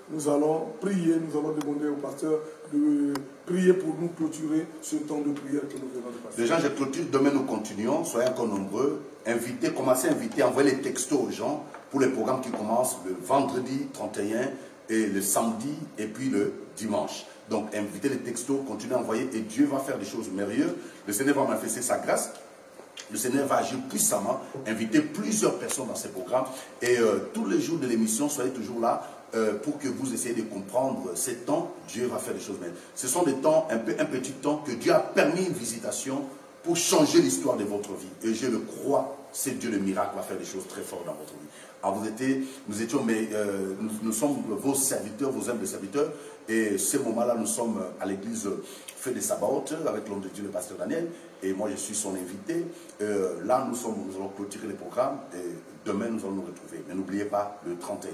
Nous allons prier, nous allons demander au pasteur de prier pour nous clôturer ce temps de prière que nous venons de passer. Déjà, je clôture. Demain, nous continuons. Soyez encore nombreux. Invitez, commencez à inviter, envoyez les textos aux gens pour les programmes qui commencent le vendredi 31 et le samedi et puis le dimanche. Donc, invitez les textos, continuez à envoyer et Dieu va faire des choses merveilleuses. Le Seigneur va manifester sa grâce. Le Seigneur va agir puissamment, inviter plusieurs personnes dans ces programmes. Et tous les jours de l'émission, soyez toujours là pour que vous essayez de comprendre ces temps. Dieu va faire des choses merveilleuses. Ce sont des temps, un petit temps que Dieu a permis une visitation pour changer l'histoire de votre vie. Et je le crois, c'est Dieu le miracle va faire des choses très fortes dans votre vie. Alors nous sommes vos serviteurs, vos humbles serviteurs. Et ce moment-là, nous sommes à l'église Feu de Sabaoth avec l'homme de Dieu, le pasteur Daniel. Et moi, je suis son invité. Là, nous allons clôturer les programmes. Et demain, nous allons nous retrouver. Mais n'oubliez pas, le 31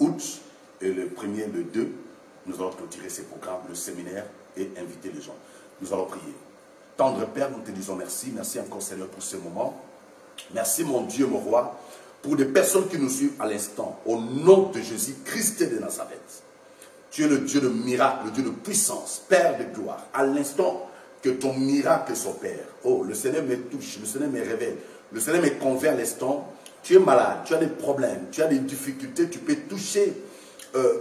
août et le 1er, le 2, nous allons clôturer ces programmes, le séminaire et inviter les gens. Nous allons prier. Tendre Père, nous te disons merci. Merci encore, Seigneur, pour ce moment. Merci, mon Dieu, mon roi, pour des personnes qui nous suivent à l'instant. Au nom de Jésus, Christ de Nazareth. Tu es le Dieu de miracle, le Dieu de puissance, Père de gloire. À l'instant que ton miracle s'opère, oh, le Seigneur me touche, le Seigneur me révèle, le Seigneur me convainc à l'instant. Tu es malade, tu as des problèmes, tu as des difficultés, tu peux toucher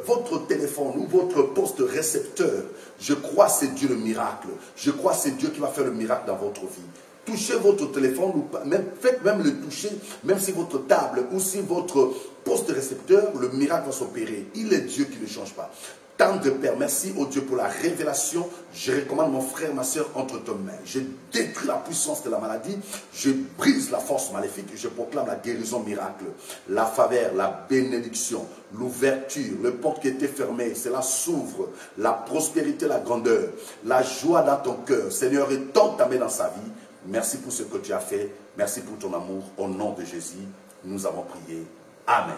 votre téléphone ou votre poste récepteur. Je crois que c'est Dieu le miracle. Je crois que c'est Dieu qui va faire le miracle dans votre vie. Touchez votre téléphone, ou même, faites même le toucher, même si votre table ou si votre poste récepteur, le miracle va s'opérer. Il est Dieu qui ne change pas. Tendre Père, merci au Dieu pour la révélation. Je recommande mon frère, ma soeur entre tes mains. Je détruis la puissance de la maladie. Je brise la force maléfique. Je proclame la guérison miracle, la faveur, la bénédiction, l'ouverture. Le porte qui était fermée, cela s'ouvre. La prospérité, la grandeur, la joie dans ton cœur. Seigneur, étends ta main dans sa vie. Merci pour ce que tu as fait. Merci pour ton amour. Au nom de Jésus, nous avons prié. Amen.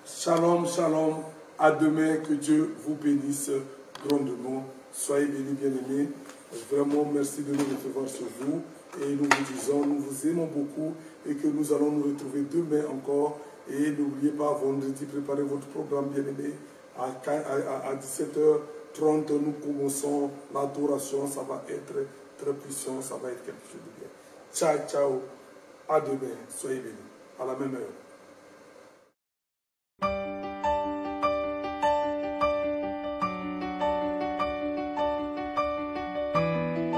Shalom, shalom. À demain, que Dieu vous bénisse grandement. Soyez bénis, bien-aimés. Vraiment, merci de nous recevoir ce jour. Et nous vous disons, nous vous aimons beaucoup et que nous allons nous retrouver demain encore. Et n'oubliez pas, vendredi, préparez votre programme, bien-aimés. À 17h30, nous commençons l'adoration. Ça va être très puissant. Ça va être quelque chose de bien. Ciao, ciao. À demain. Soyez bénis. À la même heure.